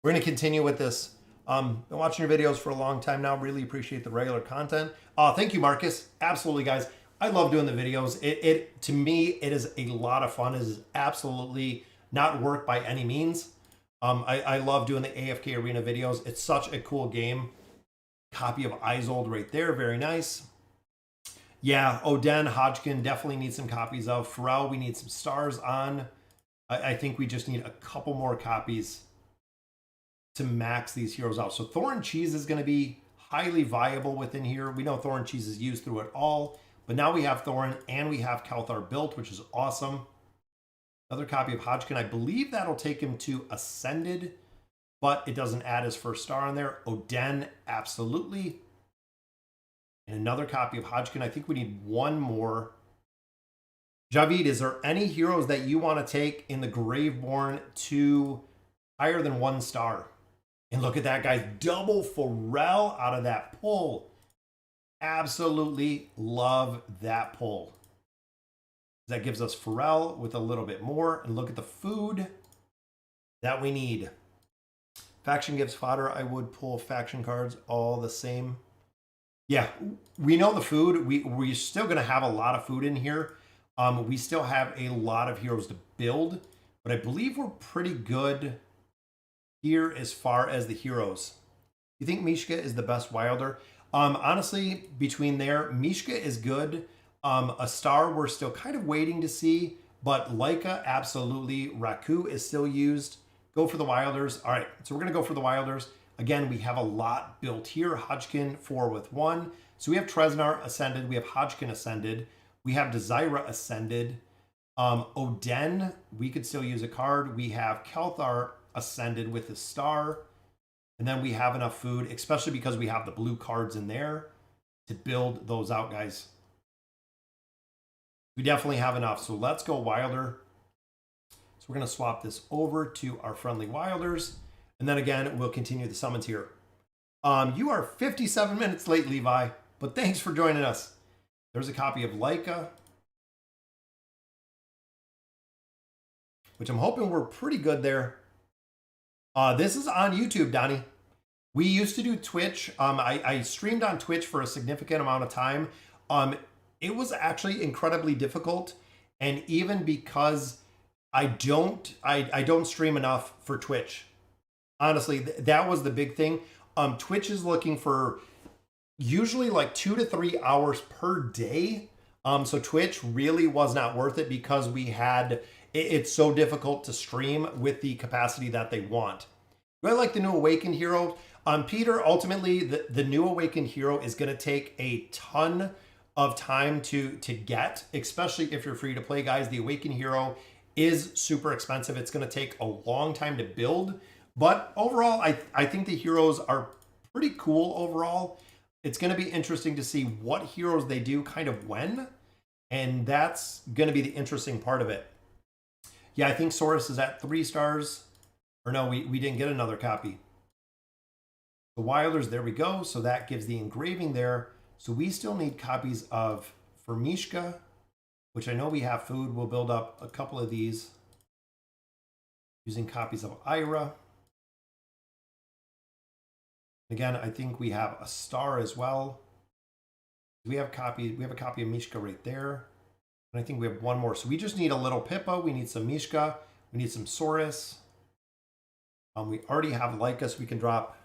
We're going to continue with this. Been watching your videos for a long time now. Really appreciate the regular content. Thank you, Marcus. Absolutely, guys. I love doing the videos. It to me, it is a lot of fun. It is absolutely not work by any means. I love doing the AFK Arena videos. It's such a cool game. Copy of Isolde right there. Very nice. Yeah, Oden, Hodgkin definitely need some copies of. Pharrell, we need some stars on. I think we just need a couple more copies to max these heroes out. So Thorin Cheese is going to be highly viable within here. We know Thorin Cheese is used through it all, but now we have Thorin and we have Kelthar built, which is awesome. Another copy of Hodgkin. I believe that'll take him to Ascended, but it doesn't add his first star on there. Oden, absolutely. And another copy of Hodgkin. I think we need one more. Javid, is there any heroes that you want to take in the Graveborn to higher than 1 star? And look at that, guys. Double Pharrell out of that pull. Absolutely love that pull. That gives us Pharrell with a little bit more. And look at the food that we need. Faction gives fodder. I would pull faction cards all the same. Yeah, we know the food. We're still going to have a lot of food in here. We still have a lot of heroes to build. But I believe we're pretty good here as far as the heroes. You think Mishka is the best wilder? Honestly, between there, Mishka is good. A star we're still kind of waiting to see, but Leica, absolutely. Raku is still used. Go for the wilders. All right, so we're going to go for the wilders. Again, we have a lot built here. Hodgkin 4 with 1. So we have Tresnar Ascended. We have Hodgkin Ascended. We have Desira Ascended. Oden, we could still use a card. We have Kelthar Ascended with a star. And then we have enough food, especially because we have the blue cards in there to build those out, guys. We definitely have enough. So let's go Wilder. So we're going to swap this over to our friendly Wilders. And then again, we'll continue the summons here. You are 57 minutes late, Levi, but thanks for joining us. There's a copy of Leica, which I'm hoping we're pretty good there. This is on YouTube, Donnie. We used to do Twitch. I streamed on Twitch for a significant amount of time. It was actually incredibly difficult. And even because I don't stream enough for Twitch. Honestly, that was the big thing. Twitch is looking for usually like 2 to 3 hours per day. So Twitch really was not worth it because we had, it's so difficult to stream with the capacity that they want. Do I like the new Awakened Hero? Peter, ultimately, the new Awakened Hero is going to take a ton of time to get, especially if you're free to play, guys. The Awakened Hero is super expensive. It's going to take a long time to build. But overall, I think the heroes are pretty cool overall. It's going to be interesting to see what heroes they do kind of when. And that's going to be the interesting part of it. Yeah, I think Saurus is at 3 stars. Or no, we didn't get another copy. The Wilders, there we go. So that gives the engraving there. So we still need copies of Firmishka, which I know we have food. We'll build up a couple of these using copies of Ira. Again, I think we have a star as well. We have a copy of Mishka right there. And I think we have one more. So we just need a little Pippa. We need some Mishka. We need some Saurus. We already have Leica, so we can drop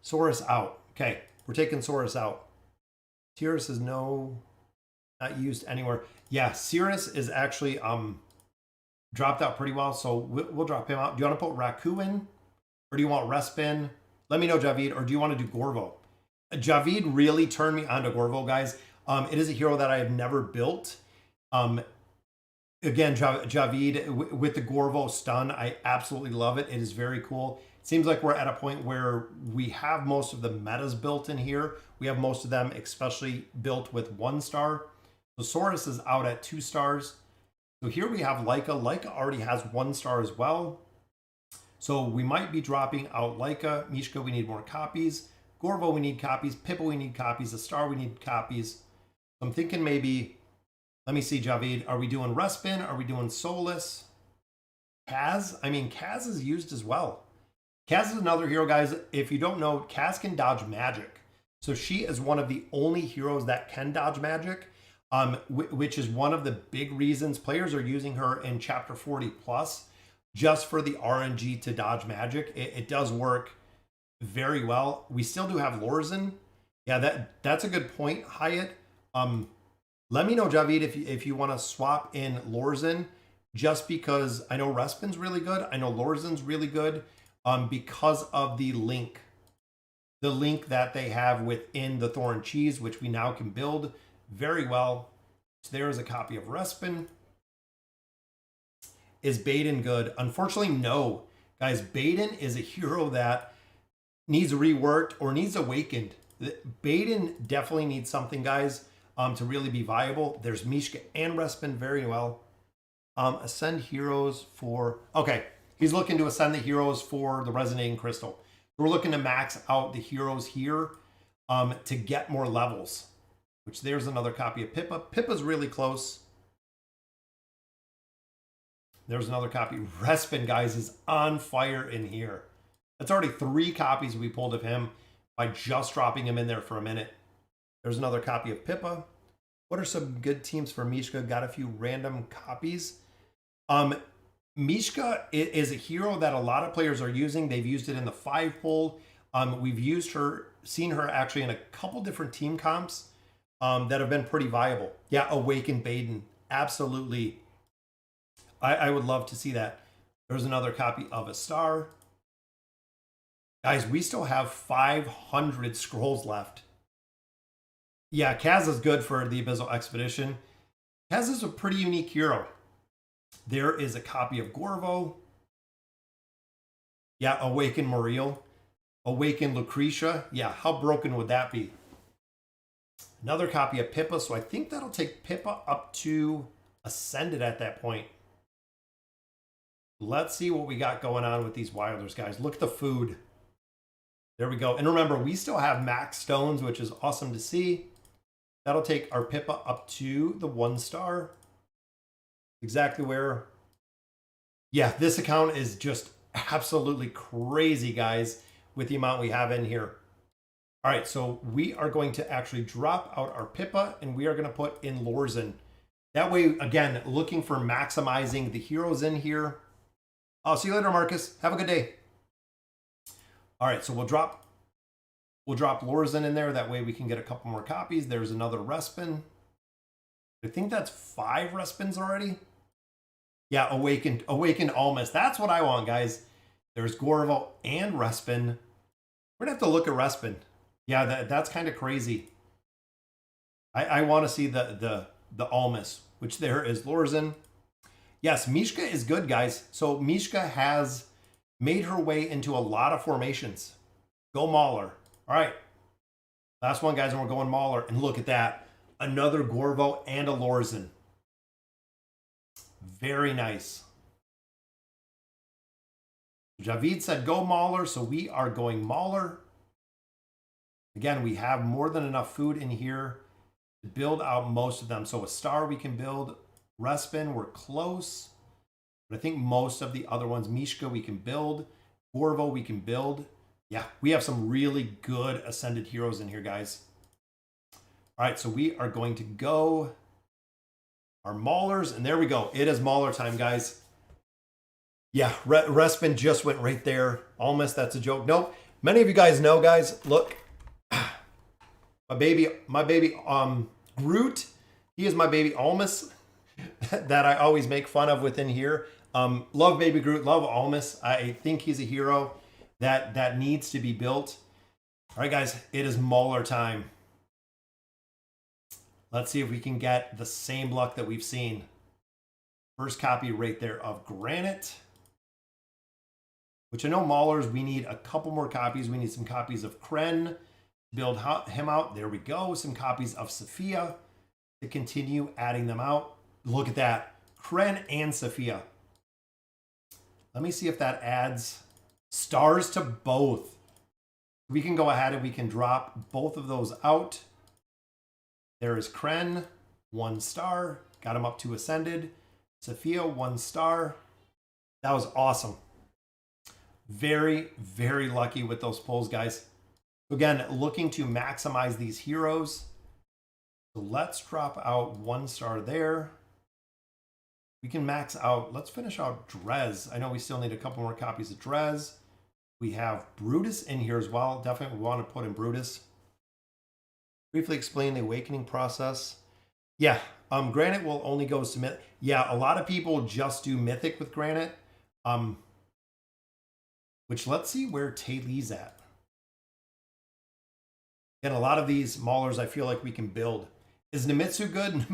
Saurus out. Okay, we're taking Saurus out. Cirrus is not used anywhere. Yeah, Cirrus is actually dropped out pretty well, so we'll drop him out. Do you want to put Raku in? Or do you want Respin? Let me know, Javid. Or do you want to do Gorvo? Javid really turned me on to Gorvo, guys. It is a hero that I have never built. Again, Javid with the Gorvo stun, I absolutely love it. It is very cool. It seems like we're at a point where we have most of the metas built in here. We have most of them, especially built with 1 star. So Saurus is out at 2 stars. So here we have Leica. Leica already has 1 star as well. So we might be dropping out Leica. Mishka, we need more copies. Gorvo, we need copies. Pippa, we need copies. A star, we need copies. So I'm thinking maybe, let me see, Javid. Are we doing Respin? Are we doing Solus? Kaz? I mean, Kaz is used as well. Kaz is another hero, guys. If you don't know, Kaz can dodge magic. So she is one of the only heroes that can dodge magic, which is one of the big reasons players are using her in Chapter 40 plus, just for the RNG to dodge magic. It does work very well. We still do have Lorzen. Yeah, that's a good point, Hyatt. Let me know, Javid, if you want to swap in Lorzen, just because I know Respin's really good. I know Lorzen's really good because of the link that they have within the Thorn Cheese, which we now can build very well. So there is a copy of Respin. Is Baden good? Unfortunately, no. Guys, Baden is a hero that needs reworked or needs awakened. Baden definitely needs something, guys, to really be viable. There's Mishka and Respin very well. Ascend heroes for... Okay, he's looking to ascend the heroes for the Resonating Crystal. We're looking to max out the heroes here to get more levels, which there's another copy of Pippa. Pippa's really close. There's another copy. Respin, guys, is on fire in here. That's already 3 copies we pulled of him by just dropping him in there for a minute. There's another copy of Pippa. What are some good teams for Mishka? Got a few random copies. Mishka is a hero that a lot of players are using. They've used it in the 5 poll. We've seen her actually in a couple different team comps that have been pretty viable. Yeah, Awaken Baden. Absolutely. I would love to see that. There's another copy of a star. Guys, we still have 500 scrolls left. Yeah, Kaz is good for the Abyssal Expedition. Kaz is a pretty unique hero. There is a copy of Gorvo. Yeah, Awaken Muriel. Awaken Lucretia. Yeah, how broken would that be? Another copy of Pippa, so I think that'll take Pippa up to Ascended at that point. Let's see what we got going on with these Wilders, guys. Look at the food. There we go. And remember, we still have max stones, which is awesome to see. That'll take our Pippa up to the 1 star. Exactly where... Yeah, this account is just absolutely crazy, guys, with the amount we have in here. All right, so we are going to actually drop out our Pippa, and we are going to put in Lorzen. That way, again, looking for maximizing the heroes in here. I'll see you later, Marcus. Have a good day. All right, so we'll drop Lorzen in there. That way we can get a couple more copies. There's another Respin. I think that's 5 Respins already. Yeah, Awakened Almas. That's what I want, guys. There's Gorvo and Respin. We're going to have to look at Respin. Yeah, that's kind of crazy. I want to see the Almas, which there is Lorzen. Yes, Mishka is good, guys. So Mishka has made her way into a lot of formations. Go Mauler. All right. Last one, guys, and we're going Mauler. And look at that. Another Gorvo and a Lorzen. Very nice. Javid said go Mauler, so we are going Mauler. Again, we have more than enough food in here to build out most of them. So a star we can build. Respin, we're close. But I think most of the other ones, Mishka, we can build. Gorvo, we can build. Yeah, we have some really good Ascended heroes in here, guys. All right, so we are going to go our Maulers, and there we go. It is Mauler time, guys. Yeah, Respin just went right there. Almost, that's a joke. Nope. Many of you guys know, guys, look. My baby, Groot, he is my baby Almas that I always make fun of within here. Love baby Groot, love Almas. I think he's a hero that needs to be built. All right, guys, it is Mauler time. Let's see if we can get the same luck that we've seen. First copy right there of Granite. Which I know Maulers, we need a couple more copies. We need some copies of Kren to build him out. There we go. Some copies of Sophia to continue adding them out. Look at that. Kren and Sophia. Let me see if that adds stars to both. We can go ahead and we can drop both of those out. There is Kren, 1 star. Got him up to Ascended. Sophia, 1 star. That was awesome. Very, very lucky with those pulls, guys. Again, looking to maximize these heroes. So let's drop out 1 star there. We can max out, let's finish out Drez. I know we still need a couple more copies of Drez. We have Brutus in here as well. Definitely want to put in Brutus. Briefly explain the awakening process. Yeah, Granite will only go to Mythic. Yeah, a lot of people just do Mythic with Granite. Which, let's see where Taylor's at. And a lot of these Maulers I feel like we can build. Is Nemitsu good?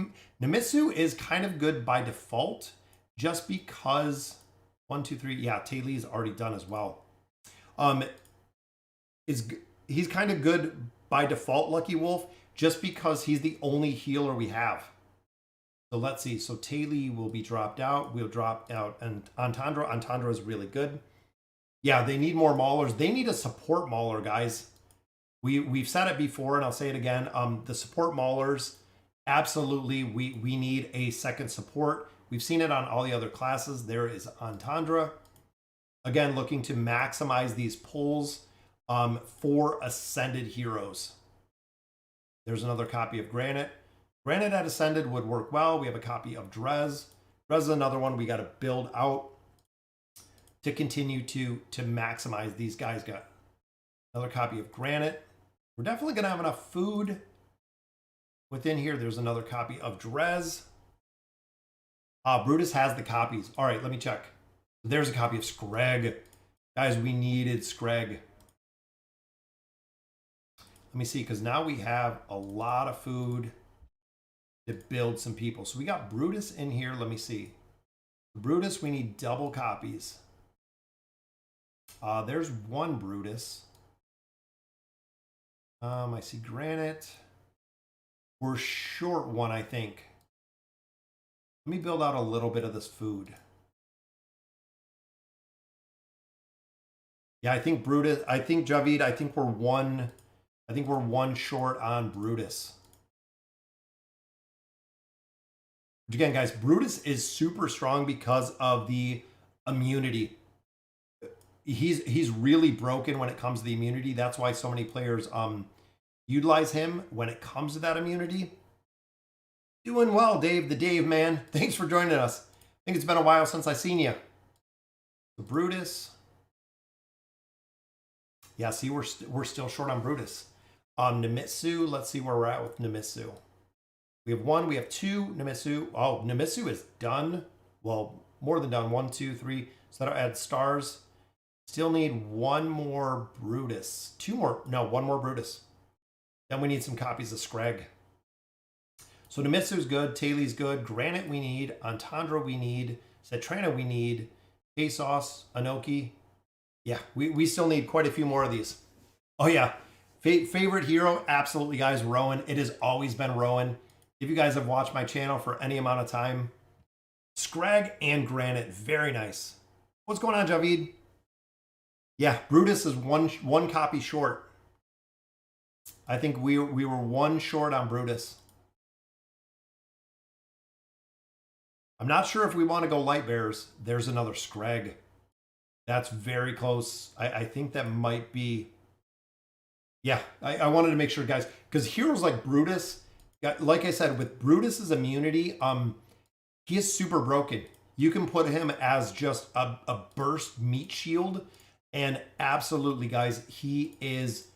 Nemitsu is kind of good by default, just because 1, 2, 3. Yeah, Taylor's already done as well. He's kind of good by default, Lucky Wolf, just because he's the only healer we have. So let's see. So Taylor will be dropped out. We'll drop out and Entendre. Entendre is really good. Yeah, they need more Maulers. They need a support Mauler, guys. We've said it before, and I'll say it again. The support Maulers, absolutely, we need a second support. We've seen it on all the other classes. There is Entendre. Again, looking to maximize these pulls for Ascended heroes. There's another copy of Granite. Granite at Ascended would work well. We have a copy of Drez. Drez is another one we got to build out to continue to maximize these guys. Got another copy of Granite. We're definitely going to have enough food within here. There's another copy of Drez. Brutus has the copies. All right, let me check. There's a copy of Screg. Guys, we needed Screg. Let me see, because now we have a lot of food to build some people. So we got Brutus in here. Let me see. Brutus, we need double copies. There's 1 Brutus. I see Granite. We're short 1, I think. Let me build out a little bit of this food. Yeah, I think Brutus, I think Javid, I think we're 1 short on Brutus. Which again, guys, Brutus is super strong because of the immunity. He's really broken when it comes to the immunity. That's why so many players utilize him when it comes to that immunity. Doing well, Dave, the Dave man. Thanks for joining us. I think it's been a while since I seen you. So Brutus. Yeah, see, we're still short on Brutus. Nemitsu, let's see where we're at with Nemitsu. We have 1, we have 2 Nemitsu. Oh, Nemitsu is done. Well, more than done. 1, 2, 3. So that'll add stars. Still need 1 more Brutus. 2 more. No, 1 more Brutus. Then we need some copies of Screg. So Nemitsu's good. Taylor's good. Granite we need. Entendre we need. Cetrana we need. Pesos, Anoki. Yeah, we still need quite a few more of these. Oh, yeah. Favorite hero? Absolutely, guys. Rowan. It has always been Rowan. If you guys have watched my channel for any amount of time, Scrag and Granite. Very nice. What's going on, Javid? Yeah, Brutus is one copy short. I think we were 1 short on Brutus. I'm not sure if we want to go Light Bears. There's another Screg. That's very close. I think that might be... Yeah, I wanted to make sure, guys, because heroes like Brutus, like I said, with Brutus's immunity, he is super broken. You can put him as just a burst meat shield, and absolutely, guys, he is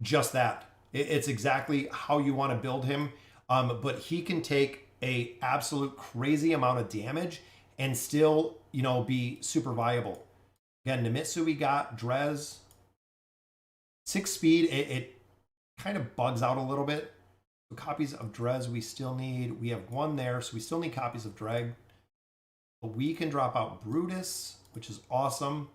just that. It's exactly how you want to build him, but he can take a absolute crazy amount of damage and still, you know, be super viable. Again, Nemitsu we got, Drez. 6 speed, it kind of bugs out a little bit. So copies of Drez we still need. We have 1 there, so we still need copies of Dreg. But we can drop out Brutus, which is awesome.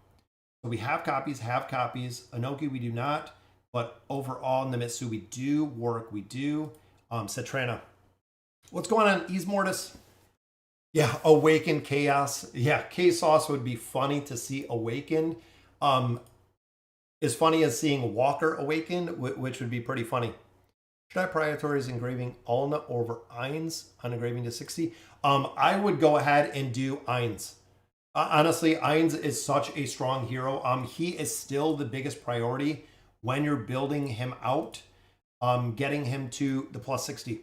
So we have copies. Anoki, we do not. But overall, Namitsu, we do. Warwick, we do. Citrana. What's going on, Ease Mortis? Yeah, Awakened Chaos. Yeah, K-Sauce would be funny to see Awakened. As funny as seeing Walker Awakened, which would be pretty funny. Should I prioritize engraving Alna over Eins on engraving to 60? I would go ahead and do Eins. Honestly, Eins is such a strong hero. He is still the biggest priority when you're building him out, getting him to the plus 60.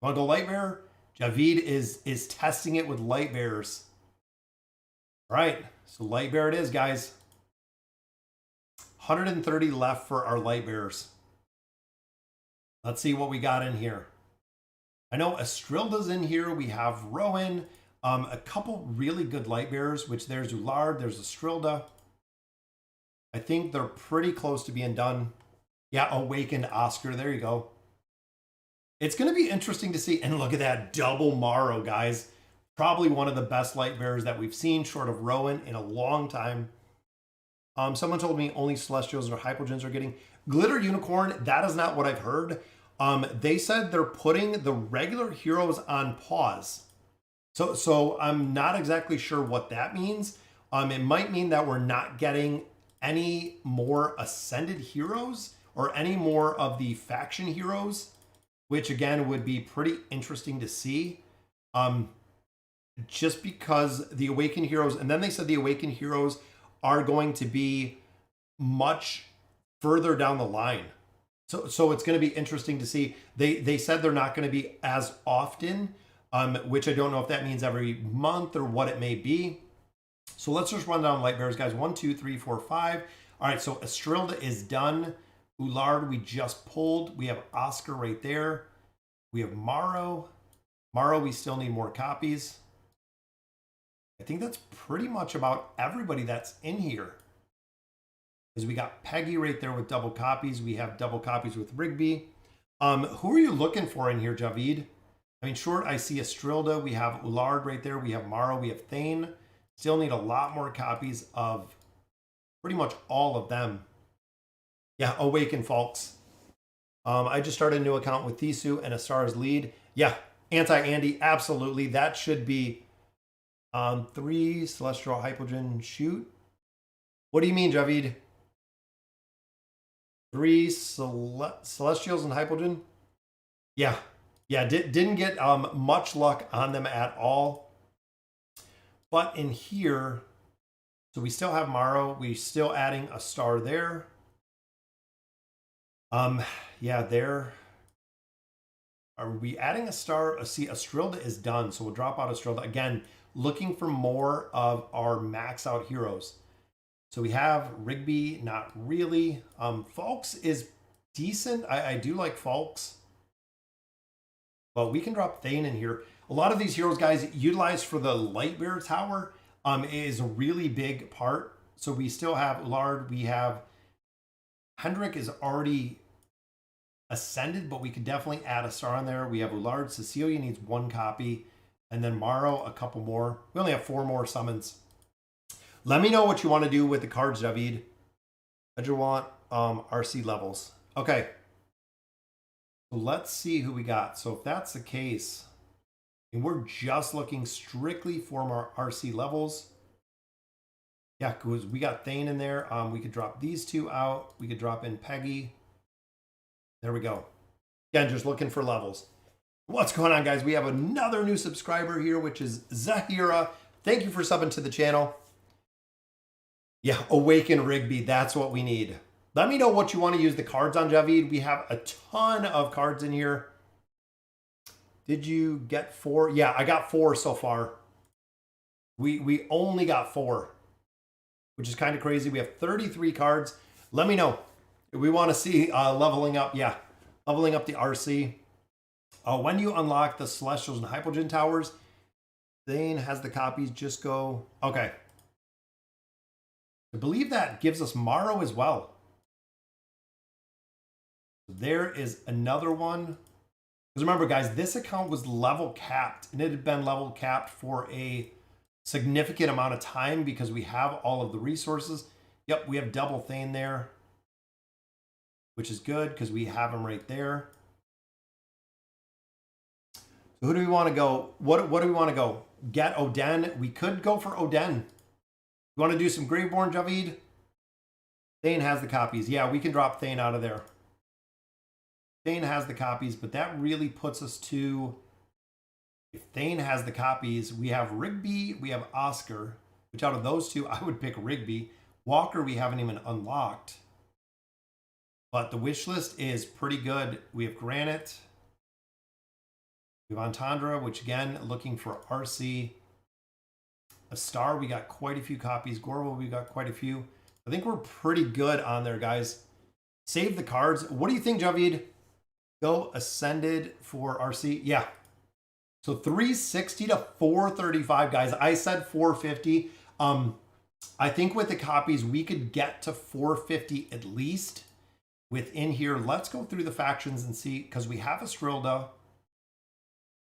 Want to go Lightbearer? Javid is testing it with Lightbearers. All right, so Lightbearer it is, guys. 130 left for our Lightbearers. Let's see what we got in here. I know Estrilda's in here. We have Rowan. A couple really good Lightbearers, which there's Ulard, there's Estrilda. I think they're pretty close to being done. Yeah, Awakened Oscar. There you go. It's going to be interesting to see. And look at that double Morrow, guys. Probably one of the best Lightbearers that we've seen, short of Rowan, in a long time. Someone told me only Celestials or Hypogens are getting Glitter Unicorn. That is not what I've heard. They said they're putting the regular heroes on pause. So I'm not exactly sure what that means. It might mean that we're not getting any more Ascended heroes or any more of the faction heroes, which again would be pretty interesting to see. Just because the Awakened heroes, and then they said the Awakened heroes are going to be much further down the line. So it's going to be interesting to see. They said they're not going to be as often, which I don't know if that means every month or what it may be. So let's just run down Lightbearers, guys. 1, 2, 3, 4, 5. All right, so Estrilda is done. Ulard we just pulled. We have Oscar right there. We have Morrow. Morrow, we still need more copies. I think that's pretty much about everybody that's in here. Because we got Peggy right there with double copies. We have double copies with Rigby. Who are you looking for in here, Javid? I mean, short, I see Estrilda. We have Ulard right there. We have Morrow. We have Thane. Still need a lot more copies of pretty much all of them. Yeah, Awaken Folks. I just started a new account with Thisu and a star's lead. Yeah, Anti-Andy, absolutely. That should be 3 Celestial Hypogen shoot. What do you mean, Javid? 3 Celestials and Hypogen? Yeah. Yeah, didn't get much luck on them at all. But in here, so we still have Morrow. We're still adding a star there. Yeah, there. Are we adding a star? See, Estrilda is done, so we'll drop out Estrilda. Again, looking for more of our max out heroes. So we have Rigby, not really. Folks is decent. I do like Folks. But we can drop Thane in here. A lot of these heroes, guys, utilized for the Lightbearer Tower is a really big part. So we still have Ulard. We have Hendrik is already ascended, but we could definitely add a star on there. We have Ulard. Cecilia needs 1 copy. And then Morrow, a couple more. We only have 4 more summons. Let me know what you want to do with the cards, Javid. I just want RC levels. Okay. So let's see who we got. So if that's the case, and we're just looking strictly for our RC levels. Yeah, because we got Thane in there. We could drop these 2 out. We could drop in Peggy. There we go. Again, just looking for levels. What's going on, guys? We have another new subscriber here, which is Zahira. Thank you for subbing to the channel. Yeah, Awaken Rigby. That's what we need. Let me know what you want to use the cards on, Javid. We have a ton of cards in here. Did you get 4? Yeah, I got 4 so far. We only got 4, which is kind of crazy. We have 33 cards. Let me know. We want to see leveling up. Yeah, leveling up the RC. When you unlock the Celestials and Hypogen Towers, Thane has the copies. Just go. Okay. I believe that gives us Morrow as well. There is another one. Because remember, guys, this account was level capped, and it had been level capped for a significant amount of time because we have all of the resources. Yep, we have double Thane there, which is good because we have him right there. So who do we want to go? What do we want to go? Get Oden. We could go for Oden. You want to do some Graveborn, Javid? Thane has the copies. Yeah, we can drop Thane out of there. Thane has the copies, but that really puts us to... If Thane has the copies, we have Rigby, we have Oscar, which out of those two, I would pick Rigby. Walker, we haven't even unlocked. But the wish list is pretty good. We have Granite. We have Entendre, which again, looking for RC. A Star, we got quite a few copies. Gorwell, we got quite a few. I think we're pretty good on there, guys. Save the cards. What do you think, Javid? Go Ascended for RC. Yeah. So 360 to 435, guys. I said 450. I think with the copies, we could get to 450 at least within here. Let's go through the factions and see, because we have Estrilda,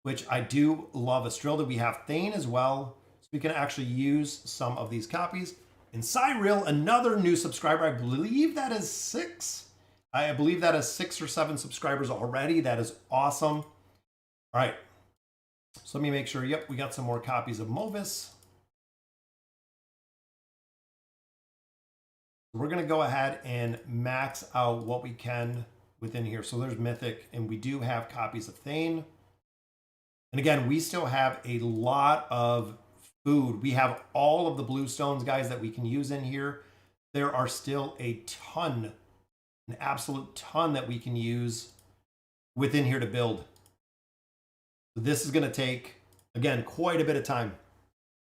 which I do love Estrilda. We have Thane as well, so we can actually use some of these copies. And Cyril, another new subscriber. I believe that is 6. I believe that is 6 or 7 subscribers already. That is awesome. All right. So let me make sure. Yep, we got some more copies of Movis. We're going to go ahead and max out what we can within here. So there's Mythic, and we do have copies of Thane. And again, we still have a lot of food. We have all of the bluestones, guys, that we can use in here. There are still a ton, an absolute ton that we can use within here to build. So this is going to take, again, quite a bit of time.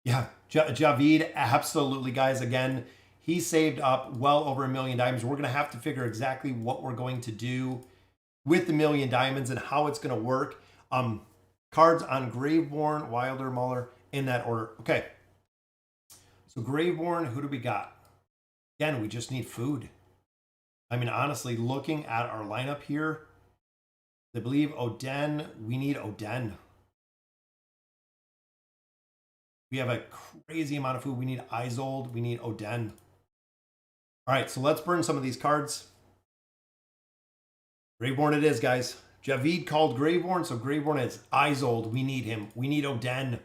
Yeah, Javid, absolutely, guys. Again, he saved up well over $1 million. We're going to have to figure exactly what we're going to do with the $1 million and how it's going to work. Cards on Graveborn, Wilder, Muller, in that order. Okay. So Graveborn, who do we got? Again, we just need food. I mean, honestly, looking at our lineup here, I believe Oden, we need Oden. We have a crazy amount of food. We need Isolde, we need Oden. All right, so let's burn some of these cards. Graveborn it is, guys. Javid called Graveborn, so Graveborn is Isolde. We need him. We need Oden.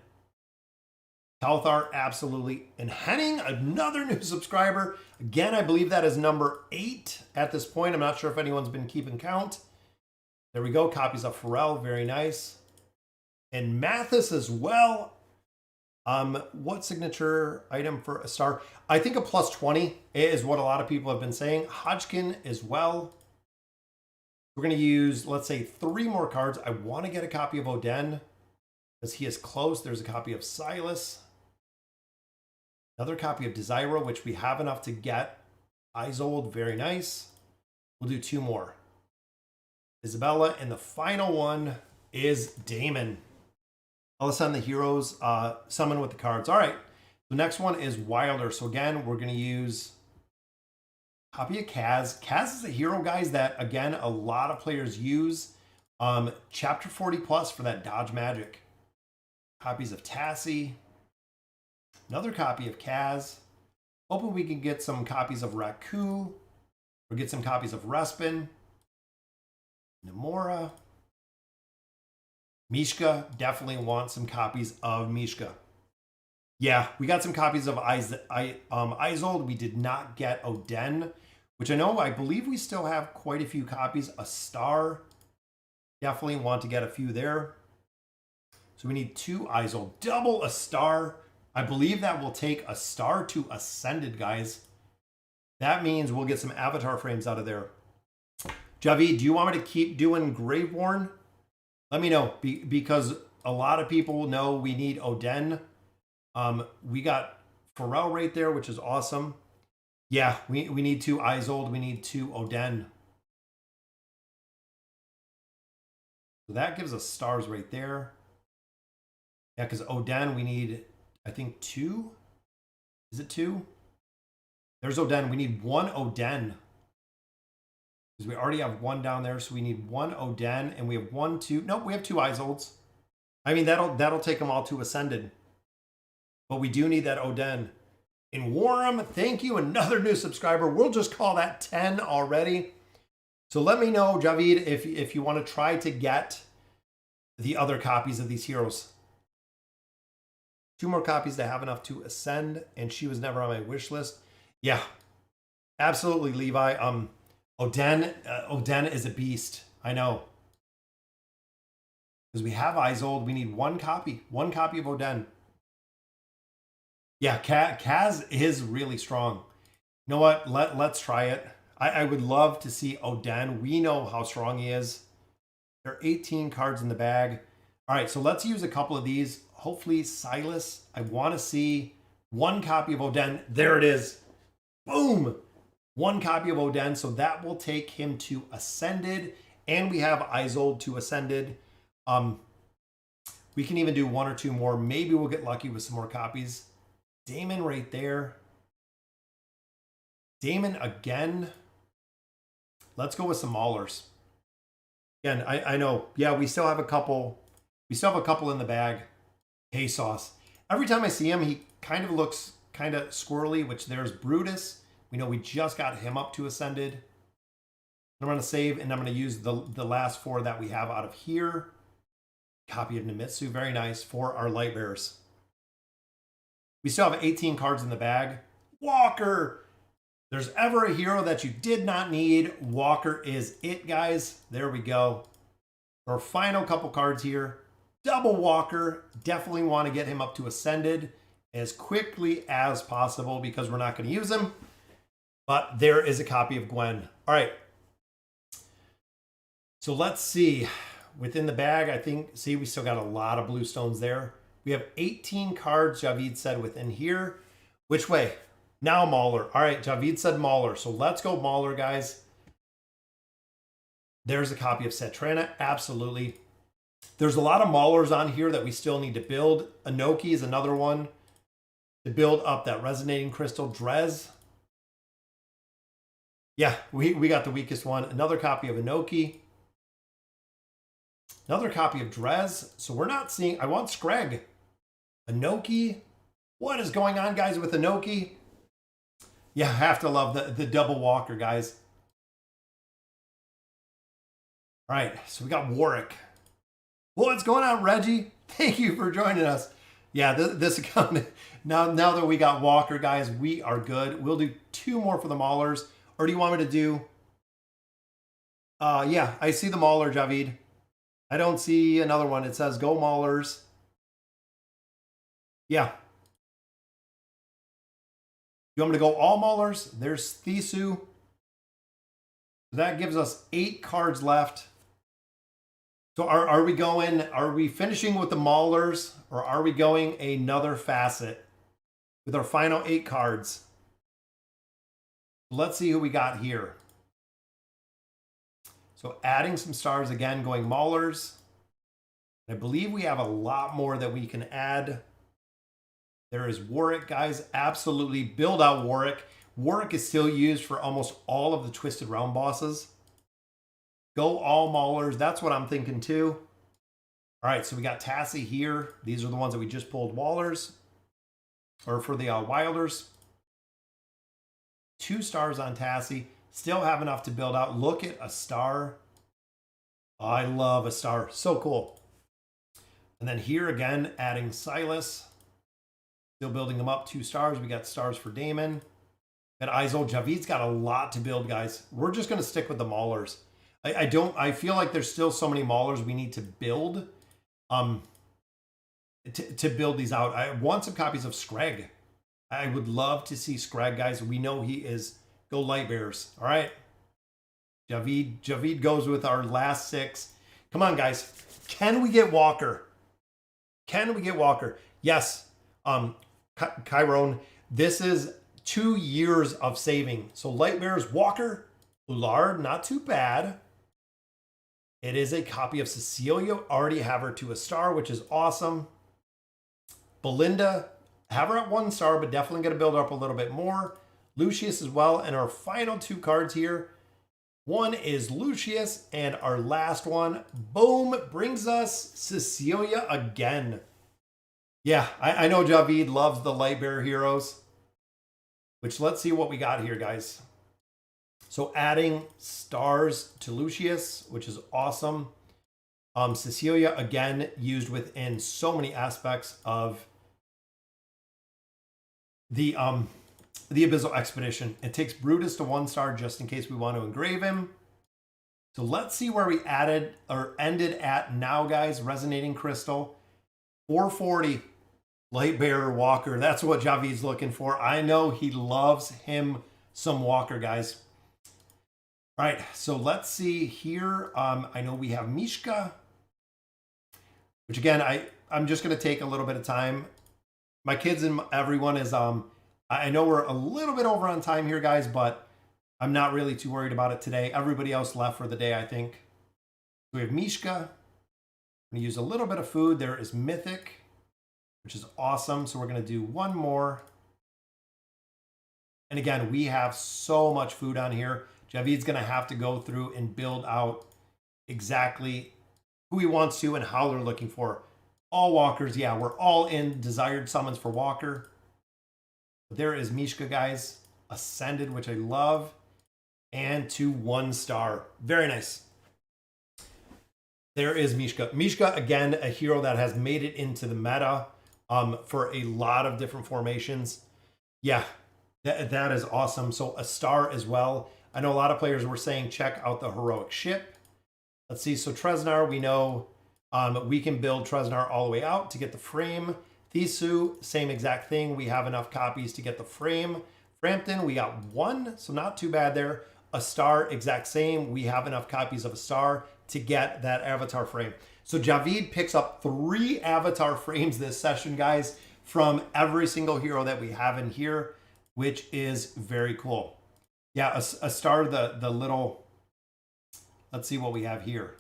Talthar, absolutely. And Henning, another new subscriber. Again, I believe that is number 8 at this point. I'm not sure if anyone's been keeping count. There we go. Copies of Pharrell. Very nice. And Mathis as well. What signature item for a star? I think a plus 20 is what a lot of people have been saying. Hodgkin as well. We're going to use, let's say, 3 more cards. I want to get a copy of Oden because he is close. There's a copy of Silas. Another copy of Desira, which we have enough to get. Isolde, very nice. We'll do 2 more. Isabella, and the final one is Damon. I'll send the heroes, summon with the cards. All right, the next one is Wilder. So again, we're going to use copy of Kaz. Kaz is a hero, guys, that, again, a lot of players use. Chapter 40 plus for that dodge magic. Copies of Tassie. Another copy of Kaz. Hoping we can get some copies of Raku. Or get some copies of Respin. Namora. Mishka, definitely want some copies of Mishka. Yeah, we got some copies of Isolde. We did not get Oden, which I believe we still have quite a few copies. A Star, definitely want to get a few there. So we need 2 Isolde. Double a Star. I believe that will take a Star to Ascended, guys. That means we'll get some avatar frames out of there. Javid, do you want me to keep doing Graveborn? Let me know, because a lot of people know we need Oden. We got Pharrell right there, which is awesome. Yeah, we need 2 Isolde. We need 2 Oden. So that gives us stars right there. Yeah, because Oden, we need, I think, 2. Is it 2? There's Oden. We need 1 Oden. Because we already have 1 down there, so we need 1 Oden, and we have 1, 2. Nope, we have 2 Isoldes. I mean, that'll take them all to Ascended. But we do need that Oden. In Warm, thank you. Another new subscriber. We'll just call that 10 already. So let me know, Javid, if you want to try to get the other copies of these heroes. 2 more copies to have enough to ascend, and she was never on my wish list. Yeah, absolutely, Levi. Oden is a beast. I know. Because we have Isolde, we need 1 copy. 1 copy of Oden. Yeah, Kaz is really strong. You know what? Let's try it. I would love to see Oden. We know how strong he is. There are 18 cards in the bag. All right, so let's use a couple of these. Hopefully, Silas. I want to see 1 copy of Oden. There it is. Boom! 1 copy of Oden. So that will take him to Ascended. And we have Isolde to Ascended. We can even do 1 or 2 more. Maybe we'll get lucky with some more copies. Damon right there. Damon again. Let's go with some Maulers. Again, I know. Yeah, we still have a couple. We still have a couple in the bag. Hey, Sauce. Every time I see him, he kind of looks kind of squirrely, which there's Brutus. We know we just got him up to Ascended. I'm going to save, and I'm going to use the last 4 that we have out of here. Copy of Nemitsu. Very nice for our Light Bearers. We still have 18 cards in the bag. Walker! There's ever a hero that you did not need, Walker is it, guys. There we go. Our final couple cards here. Double Walker. Definitely want to get him up to Ascended as quickly as possible because we're not going to use him. But there is a copy of Gwen. All right. So let's see. Within the bag, I think, see, we still got a lot of blue stones there. We have 18 cards, Javid said, within here. Which way? Now Mauler. All right, Javid said Mauler. So let's go Mauler, guys. There's a copy of Cetrana. Absolutely. There's a lot of Maulers on here that we still need to build. Inoki is another one to build up that Resonating Crystal. Drez. Yeah, we got the weakest one. Another copy of Inoki. Another copy of Drez. So we're not seeing... I want Screg. Inoki. What is going on, guys, with Inoki? Yeah, I have to love the double Walker, guys. All right, so we got Warwick. What's going on, Reggie? Thank you for joining us. Yeah, this account, now that we got Walker, guys, we are good. We'll do 2 more for the Maulers. Or do you want me to do... yeah, I see the Mauler, Javid. I don't see another one. It says go Maulers. Yeah. You want me to go all Maulers? There's Thisu. That gives us 8 cards left. So are we finishing with the Maulers, or are we going another facet with our final 8 cards? Let's see who we got here. So adding some stars again, going Maulers. I believe we have a lot more that we can add. There is Warwick, guys. Absolutely build out Warwick. Warwick is still used for almost all of the Twisted Realm bosses. Go all Maulers. That's what I'm thinking too. All right, so we got Tassie here. These are the ones that we just pulled Wallers. Or for the Wilders. 2 stars on Tassie. Still have enough to build out. Look at a star. Oh, I love a star. So cool. And then here again, adding Silas. Still building them up. 2 stars. We got stars for Damon. And Isolde. Javid's got a lot to build, guys. We're just going to stick with the Maulers. I feel like there's still so many Maulers we need to build. To build these out. I want some copies of Screg. I would love to see Screg, guys. We know he is... Go Light Bearers. All right. Javid goes with our last 6. Come on, guys. Can we get Walker? Can we get Walker? Yes. Chiron, this is 2 years of saving. So Light Bearers, Walker, Ullard, not too bad. It is a copy of Cecilia. Already have her to a star, which is awesome. Belinda, have her at 1 star, but definitely going to build up a little bit more. Lucius as well. And our final 2 cards here. One is Lucius, and our last one, boom, brings us Cecilia again. Yeah, I know Javid loves the light bear heroes, which let's see what we got here, guys. So adding stars to Lucius, which is awesome. Cecilia, again, used within so many aspects of the Abyssal Expedition. It takes Brutus to 1 star just in case we want to engrave him. So let's see where we added or ended at now, guys. Resonating Crystal, 440. Light Bearer Walker. That's what Javid's looking for. I know he loves him some Walker, guys. All right, so let's see here. I know we have Mishka, which again, I'm just going to take a little bit of time. My kids and everyone is, I know we're a little bit over on time here, guys, but I'm not really too worried about it today. Everybody else left for the day, I think. We have Mishka. I'm going to use a little bit of food. There is Mythic, which is awesome. So we're going to do one more. And again, we have so much food on here. Javid's going to have to go through and build out exactly who he wants to and how they're looking for. All walkers, yeah, we're all in desired summons for Walker. There is Mishka, guys. Ascended, which I love. And to 1 star. Very nice. There is Mishka. Mishka, again, a hero that has made it into the meta for a lot of different formations. Yeah, that is awesome. So a star as well. I know a lot of players were saying check out the heroic ship. Let's see. So Treznar, we know we can build Treznar all the way out to get the frame. Thisu, same exact thing. We have enough copies to get the frame. Frampton, we got 1, so not too bad there. A star, exact same. We have enough copies of a star to get that avatar frame. So Javid picks up 3 avatar frames this session, guys, from every single hero that we have in here, which is very cool. Yeah, a star, the little, let's see what we have here.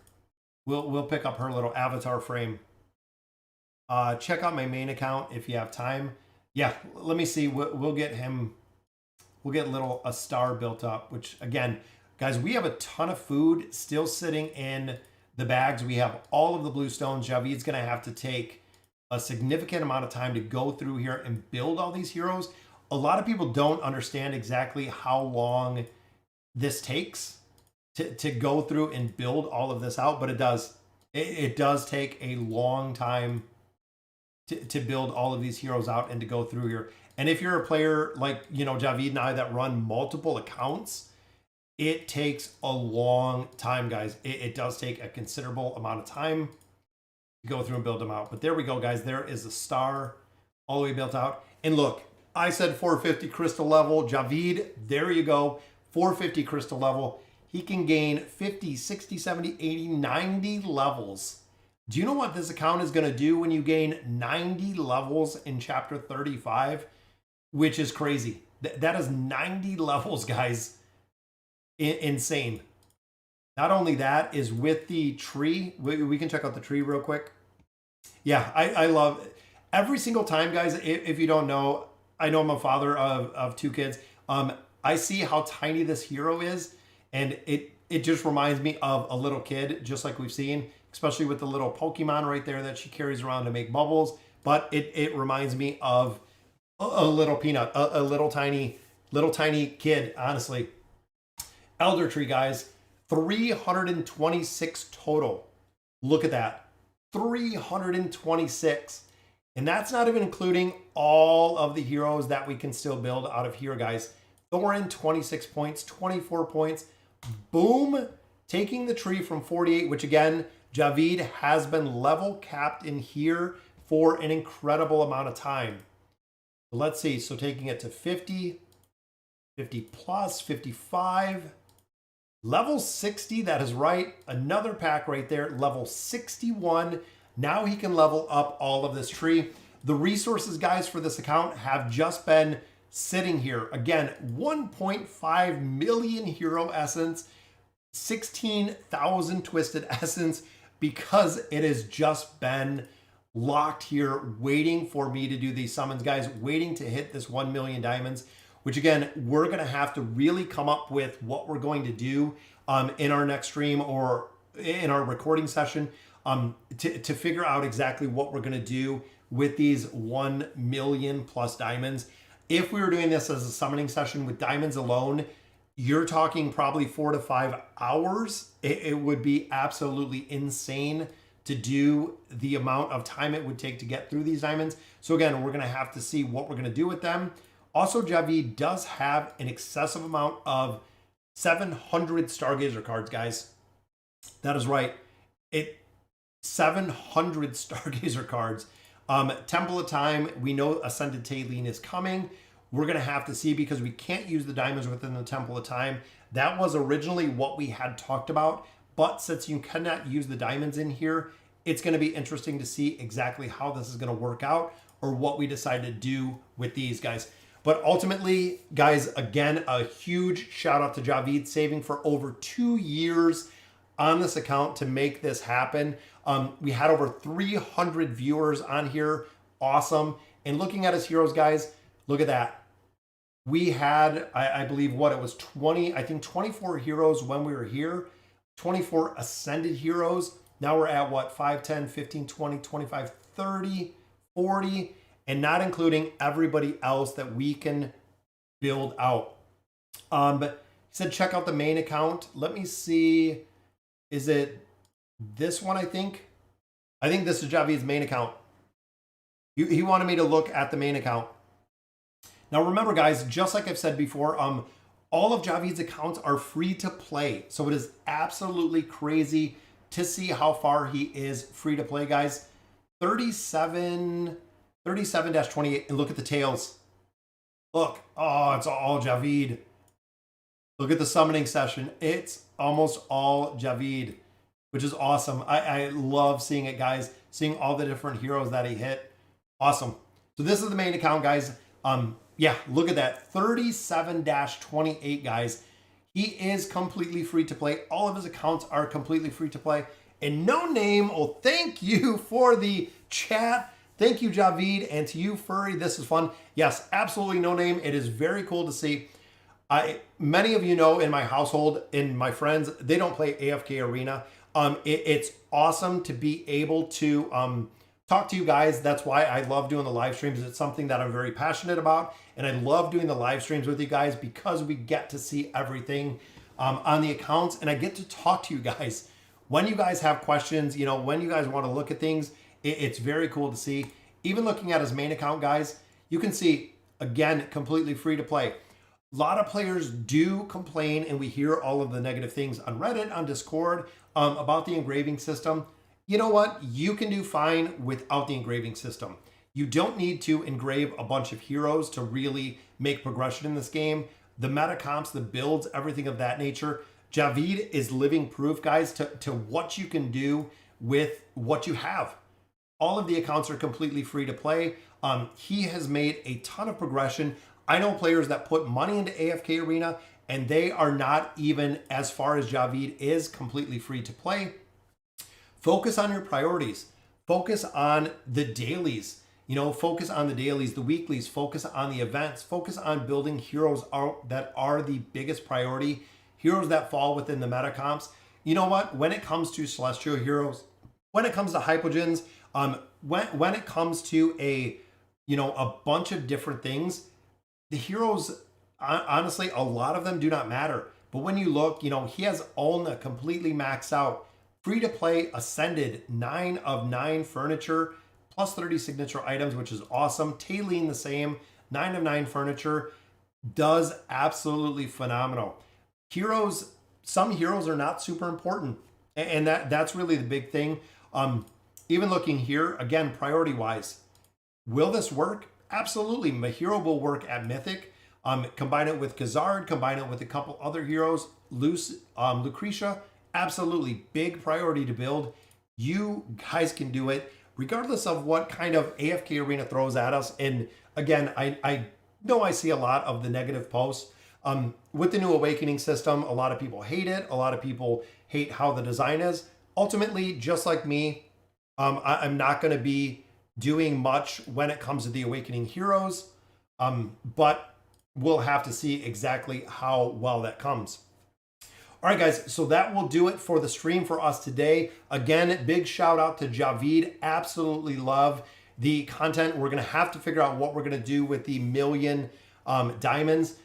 We'll pick up her little avatar frame. Check out my main account if you have time. Yeah, let me see. We'll get him. We'll get a star built up, which again, guys, we have a ton of food still sitting in the bags. We have all of the blue stones. Javid's going to have to take a significant amount of time to go through here and build all these heroes. A lot of people don't understand exactly how long this takes to go through and build all of this out, but it does. It does take a long time to build all of these heroes out and to go through here. And if you're a player like, you know, Javid and I that run multiple accounts, it takes a long time, guys. It does take a considerable amount of time to go through and build them out. But there we go, guys. There is a star all the way built out. And look, I said 450 crystal level. Javid, there you go. 450 crystal level. He can gain 50, 60, 70, 80, 90 levels. Do you know what this account is going to do when you gain 90 levels in chapter 35? Which is crazy. That is 90 levels, guys. Insane. Not only that, is with the tree. We can check out the tree real quick. Yeah, I love it. Every single time, guys, if you don't know, I know I'm a father of 2 kids. I see how tiny this hero is, and it just reminds me of a little kid, just like we've seen, especially with the little Pokemon right there that she carries around to make bubbles. But it reminds me of a little peanut, a little tiny kid, honestly. Elder Tree, guys, 326 total. Look at that, 326. And that's not even including all of the heroes that we can still build out of here, guys. Thorin, 26 points, 24 points. Boom, taking the tree from 48, which again, Javid has been level capped in here for an incredible amount of time. Let's see, so taking it to 50, 50 plus, 55, level 60, that is right. Another pack right there, level 61. Now he can level up all of this tree. The resources, guys, for this account have just been sitting here. Again, 1.5 million hero essence, 16,000 twisted essence, because it has just been locked here, waiting for me to do these summons, guys, waiting to hit this 1 million diamonds, which again, we're going to have to really come up with what we're going to do in our next stream or in our recording session to figure out exactly what we're going to do with these 1 million plus diamonds. If we were doing this as a summoning session with diamonds alone, you're talking probably 4 to 5 hours. It would be absolutely insane to do the amount of time it would take to get through these diamonds. So again, we're gonna have to see what we're gonna do with them. Also, Javid does have an excessive amount of 700 Stargazer cards, guys. That is right. 700 Stargazer cards. Temple of Time, we know Ascended Tailene is coming. We're going to have to see because we can't use the diamonds within the Temple of Time. That was originally what we had talked about. But since you cannot use the diamonds in here, it's going to be interesting to see exactly how this is going to work out or what we decide to do with these guys. But ultimately, guys, again, a huge shout out to Javid, saving for over 2 years on this account to make this happen. We had over 300 viewers on here. Awesome. And looking at his heroes, guys, look at that. We had, I believe, what it was 20, I think 24 heroes when we were here, 24 ascended heroes. Now we're at what, 5, 10, 15, 20, 25, 30, 40, and not including everybody else that we can build out. He said, check out the main account. Let me see. Is it this one, I think? I think this is Javid's main account. He wanted me to look at the main account. Now remember, guys, just like I've said before, all of Javid's accounts are free to play. So it is absolutely crazy to see how far he is free to play, guys. 37-28, and look at the tails. Look, oh, it's all Javid. Look at the summoning session. It's almost all Javid, which is awesome. I love seeing it, guys. Seeing all the different heroes that he hit. Awesome. So this is the main account, guys. Yeah, look at that. 37-28, guys. He is completely free to play. All of his accounts are completely free to play. And No Name, oh, thank you for the chat. Thank you, Javid. And to you, Furry, this is fun. Yes, absolutely No Name. It is very cool to see. Many of you know in my household, in my friends, they don't play AFK Arena. It's awesome to be able to talk to you guys. That's why I love doing the live streams. It's something that I'm very passionate about. And I love doing the live streams with you guys because we get to see everything on the accounts. And I get to talk to you guys. When you guys have questions, you know, when you guys want to look at things, it's very cool to see. Even looking at his main account, guys, you can see, again, completely free to play. A lot of players do complain, and we hear all of the negative things on Reddit, on Discord, about the engraving system. You know what? You can do fine without the engraving system. You don't need to engrave a bunch of heroes to really make progression in this game. The meta comps, the builds, everything of that nature. Javid is living proof, guys, to what you can do with what you have. All of the accounts are completely free to play. He has made a ton of progression. I know players that put money into AFK Arena and they are not even as far as Javid is completely free to play. Focus on your priorities. Focus on the dailies. You know, focus on the dailies, the weeklies, focus on the events, focus on building heroes that are the biggest priority, heroes that fall within the meta comps. You know what? When it comes to celestial heroes, when it comes to hypogens, when it comes to a bunch of different things, the heroes, honestly, a lot of them do not matter. But when you look, you know, he has Ulna completely maxed out. Free to play, Ascended, 9 of 9 furniture, plus 30 signature items, which is awesome. Tailene the same, 9 of 9 furniture, does absolutely phenomenal. Heroes, some heroes are not super important. And that's really the big thing. Even looking here, again, priority-wise, will this work? Absolutely. My hero will work at Mythic. Combine it with Khazard, combine it with a couple other heroes. Lucretia, absolutely. Big priority to build. You guys can do it, regardless of what kind of AFK Arena throws at us. And again, I know I see a lot of the negative posts. With the new Awakening system, a lot of people hate it. A lot of people hate how the design is. Ultimately, just like me, I'm not going to be doing much when it comes to the Awakening heroes, but we'll have to see exactly how well that comes. All right, guys, so that will do it for the stream for us today. Again, big shout out to Javid. Absolutely love The content, we're going to have to figure out what we're going to do with the million diamonds.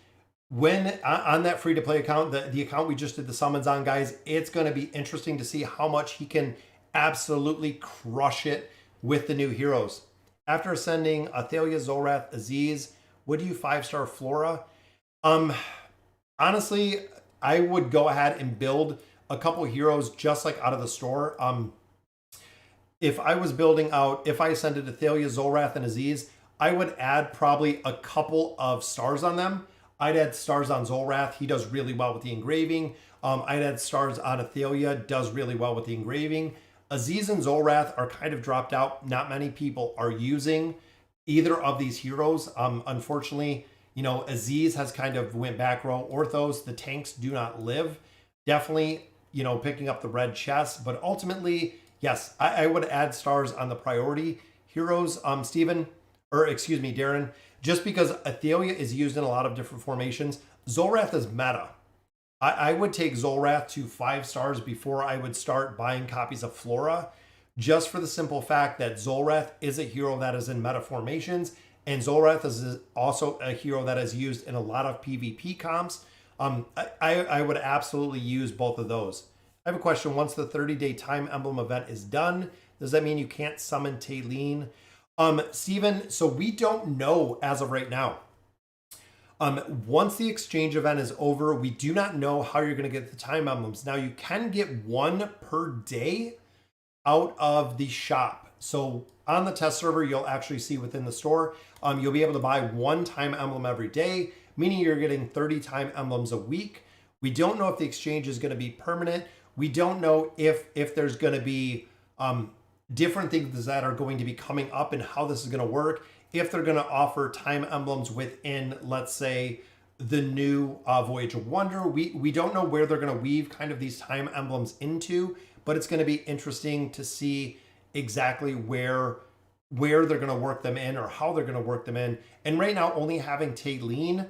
When on that free-to-play account, the account we just did the summons on, guys, it's going to be interesting to see how much he can absolutely crush it with the new heroes. After ascending Athalia, Zolrath, Aziz, would you 5-star Flora? Honestly, I would go ahead and build a couple heroes just like out of the store. If I was building out, if I ascended Athalia, Zolrath, and Aziz, I would add probably a couple of stars on them. I'd add stars on Zolrath. He does really well with the engraving. I'd add stars on Athalia. Does really well with the engraving. Aziz and Zolrath are kind of dropped out. Not many people are using either of these heroes. Unfortunately, you know, Aziz has kind of went back row. Orthos, the tanks do not live. Definitely, you know, picking up the red chest. But ultimately, yes, I would add stars on the priority heroes, Steven, or excuse me, Darren, just because Athalia is used in a lot of different formations. Zolrath is meta. I would take Zolrath to 5 stars before I would start buying copies of Flora, just for the simple fact that Zolrath is a hero that is in meta formations, and Zolrath is also a hero that is used in a lot of PvP comps. I would absolutely use both of those. I have a question. Once the 30-day time emblem event is done, does that mean you can't summon Taylene? Steven, so we don't know as of right now. Once the exchange event is over, we do not know how you're going to get the time emblems. Now, you can get 1 per day out of the shop. So on the test server, you'll actually see within the store, you'll be able to buy 1 time emblem every day, meaning you're getting 30 time emblems a week. We don't know if the exchange is going to be permanent. We don't know if there's going to be different things that are going to be coming up and how this is going to work. If they're going to offer time emblems within, let's say, the new Voyage of Wonder. We don't know where they're going to weave kind of these time emblems into, but it's going to be interesting to see exactly where they're going to work them in or how they're going to work them in. And right now, only having Taylene,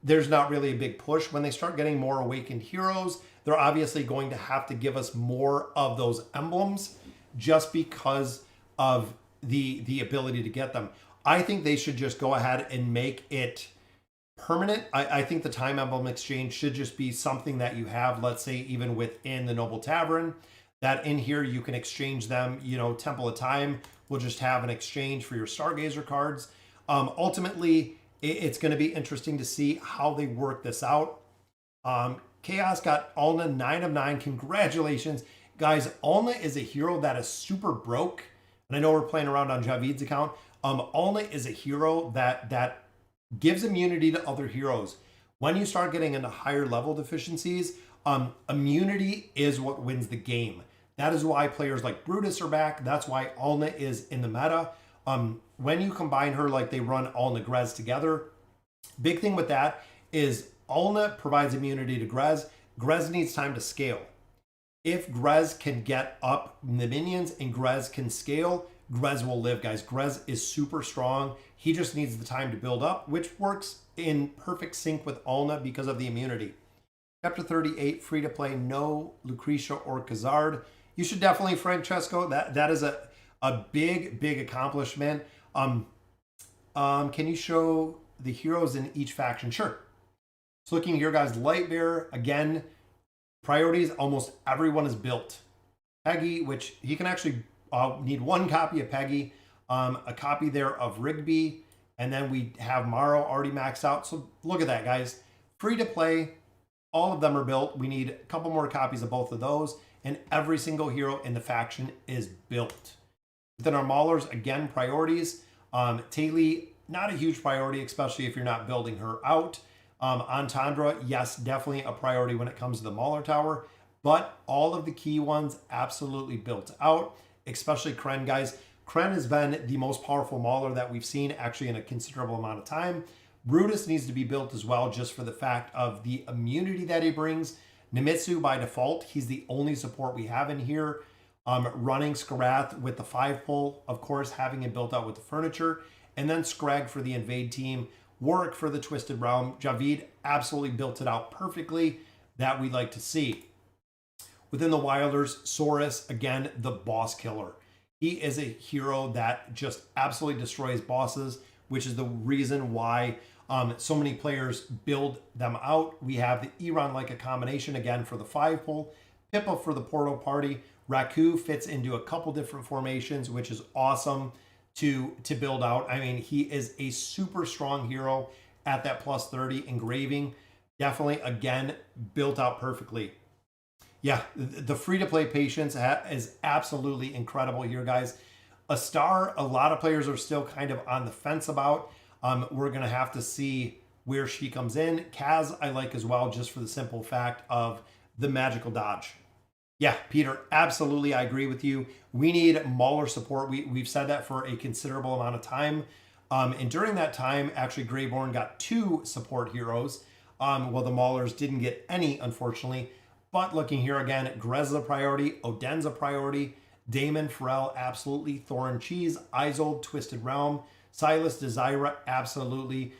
there's not really a big push. When they start getting more Awakened Heroes, they're obviously going to have to give us more of those emblems just because of the ability to get them. I think they should just go ahead and make it permanent. I think the time emblem exchange should just be something that you have, let's say, even within the Noble Tavern, that in here you can exchange them. You know, Temple of Time will just have an exchange for your Stargazer cards. Ultimately, it's going to be interesting to see how they work this out. Chaos got Alna 9 of 9. Congratulations. Guys, Alna is a hero that is super broke. And I know we're playing around on Javid's account. Alna is a hero that gives immunity to other heroes. When you start getting into higher level deficiencies, immunity is what wins the game. That is why players like Brutus are back. That's why Alna is in the meta. When you combine her, like they run Alna Grez together, big thing with that is Alna provides immunity to Grez. Grez needs time to scale. If Grez can get up the minions and Grez can scale, Grez will live, guys. Grez is super strong. He just needs the time to build up, which works in perfect sync with Alna because of the immunity. Chapter 38, free to play, no Lucretia or Khazard. You should definitely, Francesco. That is a big accomplishment. Can you show the heroes in each faction? Sure. So looking here, guys, Lightbearer, again, priorities, almost everyone is built. Peggy, which he can actually need 1 copy of Peggy, a copy there of Rigby, and then we have Morrow already maxed out. So look at that, guys. Free to play, all of them are built. We need a couple more copies of both of those, and every single hero in the faction is built. Within our Maulers, again, priorities. Taylene, not a huge priority, especially if you're not building her out. Entendre, yes, definitely a priority when it comes to the Mauler Tower, but all of the key ones absolutely built out, especially Kren, guys. Kren has been the most powerful Mauler that we've seen actually in a considerable amount of time. Brutus needs to be built as well, just for the fact of the immunity that he brings. Nemitsu, by default, he's the only support we have in here. Running Skarath with the 5-pull, of course, having it built out with the furniture. And then Scrag for the invade team. Warwick for the Twisted Realm. Javid absolutely built it out perfectly. That we'd like to see. Within the Wilders, Saurus, again, the boss killer. He is a hero that just absolutely destroys bosses, which is the reason why so many players build them out. We have the Iran like a combination again for the 5-pull, Pippa for the Portal Party. Raku fits into a couple different formations, which is awesome to build out. I mean, he is a super strong hero at that plus 30 engraving. Definitely, again, built out perfectly. Yeah, the free-to-play patience is absolutely incredible here, guys. A star, a lot of players are still kind of on the fence about. We're going to have to see where she comes in. Kaz, I like as well, just for the simple fact of the magical dodge. Yeah, Peter, absolutely, I agree with you. We need Mauler support. We've said that for a considerable amount of time. And during that time, actually, Greyborn got 2 support heroes. Well, the Maulers didn't get any, unfortunately. But looking here again, Grez's a priority, Oden's a priority, Damon, Pharrell, absolutely, Thorin Cheese, Isolde, Twisted Realm, Silas, Desira, absolutely.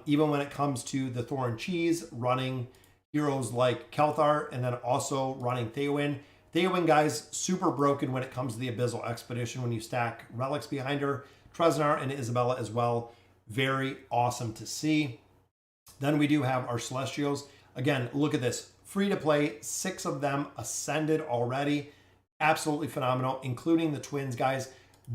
Even when it comes to the Thorin Cheese, running heroes like Kelthar, and then also running Theowen. Theowen, guys, super broken when it comes to the Abyssal Expedition when you stack relics behind her. Treznar and Isabella as well. Very awesome to see. Then we do have our Celestials. Again, look at this. Free to play, 6 of them ascended already. Absolutely phenomenal, including the twins, guys.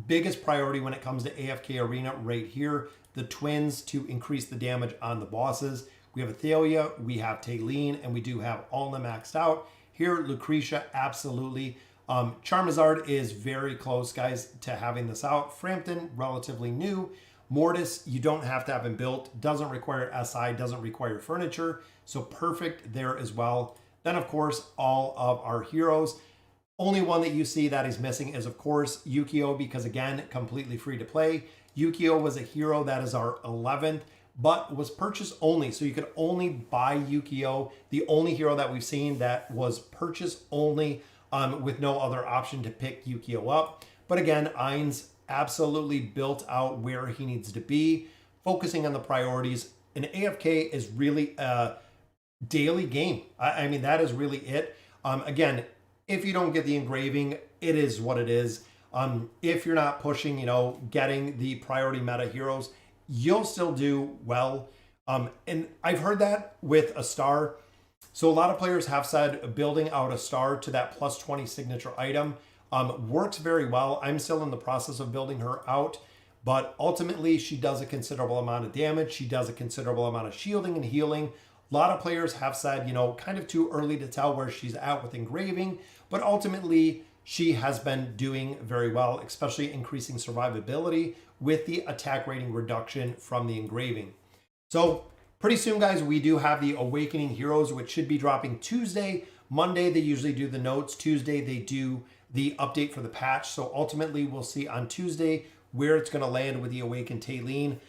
Biggest priority when it comes to AFK Arena right here. The twins to increase the damage on the bosses. We have Athelia, we have Taylene, and we do have Alna maxed out. Here, Lucretia, absolutely. Charizard is very close, guys, to having this out. Frampton, relatively new. Mortis, you don't have to have him built. Doesn't require SI, doesn't require furniture. So perfect there as well. Then, of course, all of our heroes. Only one that you see that is missing is, of course, Yukio, because, again, completely free to play. Yukio was a hero that is our 11th, but was purchase only. So you could only buy Yukio, the only hero that we've seen that was purchase only with no other option to pick Yukio up. But again, Ainz absolutely built out where he needs to be, focusing on the priorities. And AFK is really a daily game. I mean, that is really it. Again, if you don't get the engraving, it is what it is. If you're not pushing, getting the priority meta heroes, you'll still do well. And I've heard that with a star. So a lot of players have said building out a star to that plus 20 signature item works very well. I'm still in the process of building her out, but ultimately she does a considerable amount of damage. She does a considerable amount of shielding and healing. A lot of players have said, kind of too early to tell where she's at with engraving, but ultimately she has been doing very well, especially increasing survivability with the attack rating reduction from the engraving. So pretty soon, guys, we do have the Awakening Heroes, which should be dropping Tuesday. Monday, they usually do the notes. Tuesday, they do the update for the patch. So ultimately, we'll see on Tuesday where it's going to land with the Awakened Taylene.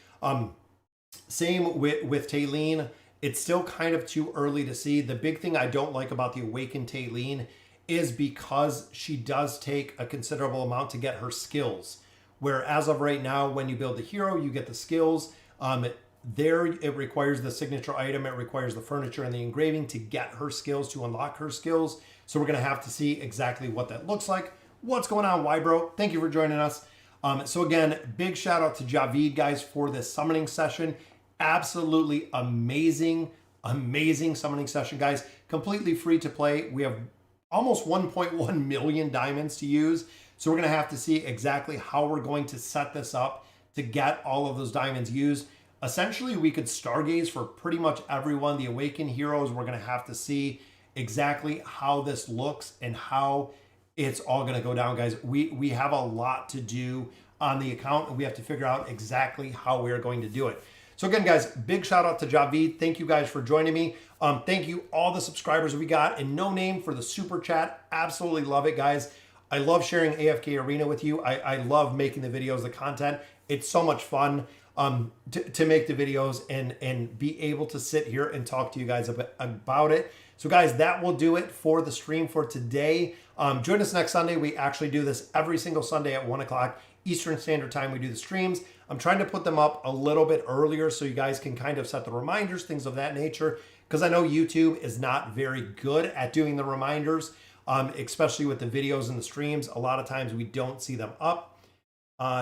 Same with Taylene. It's still kind of too early to see. The big thing I don't like about the Awakened Taylene is because she does take a considerable amount to get her skills. Where as of right now, when you build the hero, you get the skills. There, it requires the signature item. It requires the furniture and the engraving to get her skills, to unlock her skills. So we're going to have to see exactly what that looks like. What's going on, Wybro? Thank you for joining us. So again, big shout out to Javid, guys, for this summoning session. Absolutely amazing summoning session, guys. Completely free to play. We have almost 1.1 million diamonds to use. So we're going to have to see exactly how we're going to set this up to get all of those diamonds used. Essentially, we could stargaze for pretty much everyone. The Awakened Heroes, we're going to have to see exactly how this looks and how it's all going to go down, guys. We have a lot to do on the account, and we have to figure out exactly how we're going to do it. So again, guys, big shout out to Javid. Thank you guys for joining me. Thank you all the subscribers we got, and No Name for the super chat. Absolutely love it, guys. I love sharing AFK Arena with you. I love making the videos, the content. It's so much fun to make the videos and be able to sit here and talk to you guys about it. So guys, that will do it for the stream for today. Join us next Sunday. We actually do this every single Sunday at 1 o'clock Eastern Standard Time. We do the streams. I'm trying to put them up a little bit earlier so you guys can kind of set the reminders, things of that nature, because I know YouTube is not very good at doing the reminders. especially with the videos and the streams. A lot of times we don't see them up.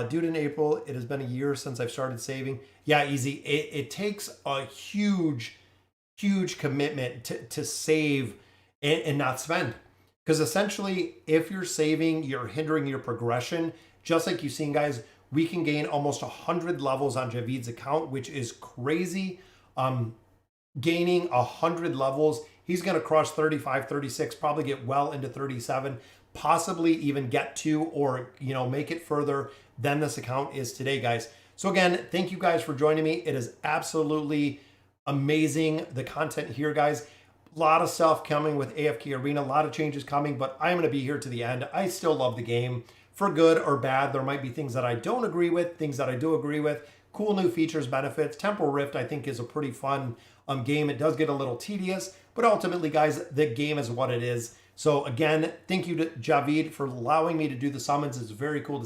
Due in April, it has been a year since I've started saving. Yeah, easy. It takes a huge commitment to save and not spend. Because essentially, if you're saving, you're hindering your progression. Just like you've seen, guys, we can gain almost 100 levels on Javid's account, which is crazy. Gaining 100 levels, he's going to cross 35, 36, probably get well into 37, possibly even get to, or make it further than this account is today, guys. So again, thank you guys for joining me. It is absolutely amazing, the content here, guys. A lot of stuff coming with AFK Arena, a lot of changes coming, but I'm going to be here to the end. I still love the game, for good or bad. There might be things that I don't agree with, things that I do agree with, cool new features, benefits. Temporal Rift, I think, is a pretty fun game. It does get a little tedious, but ultimately, guys, the game is what it is. So again, thank you to Javid for allowing me to do the summons. It's very cool to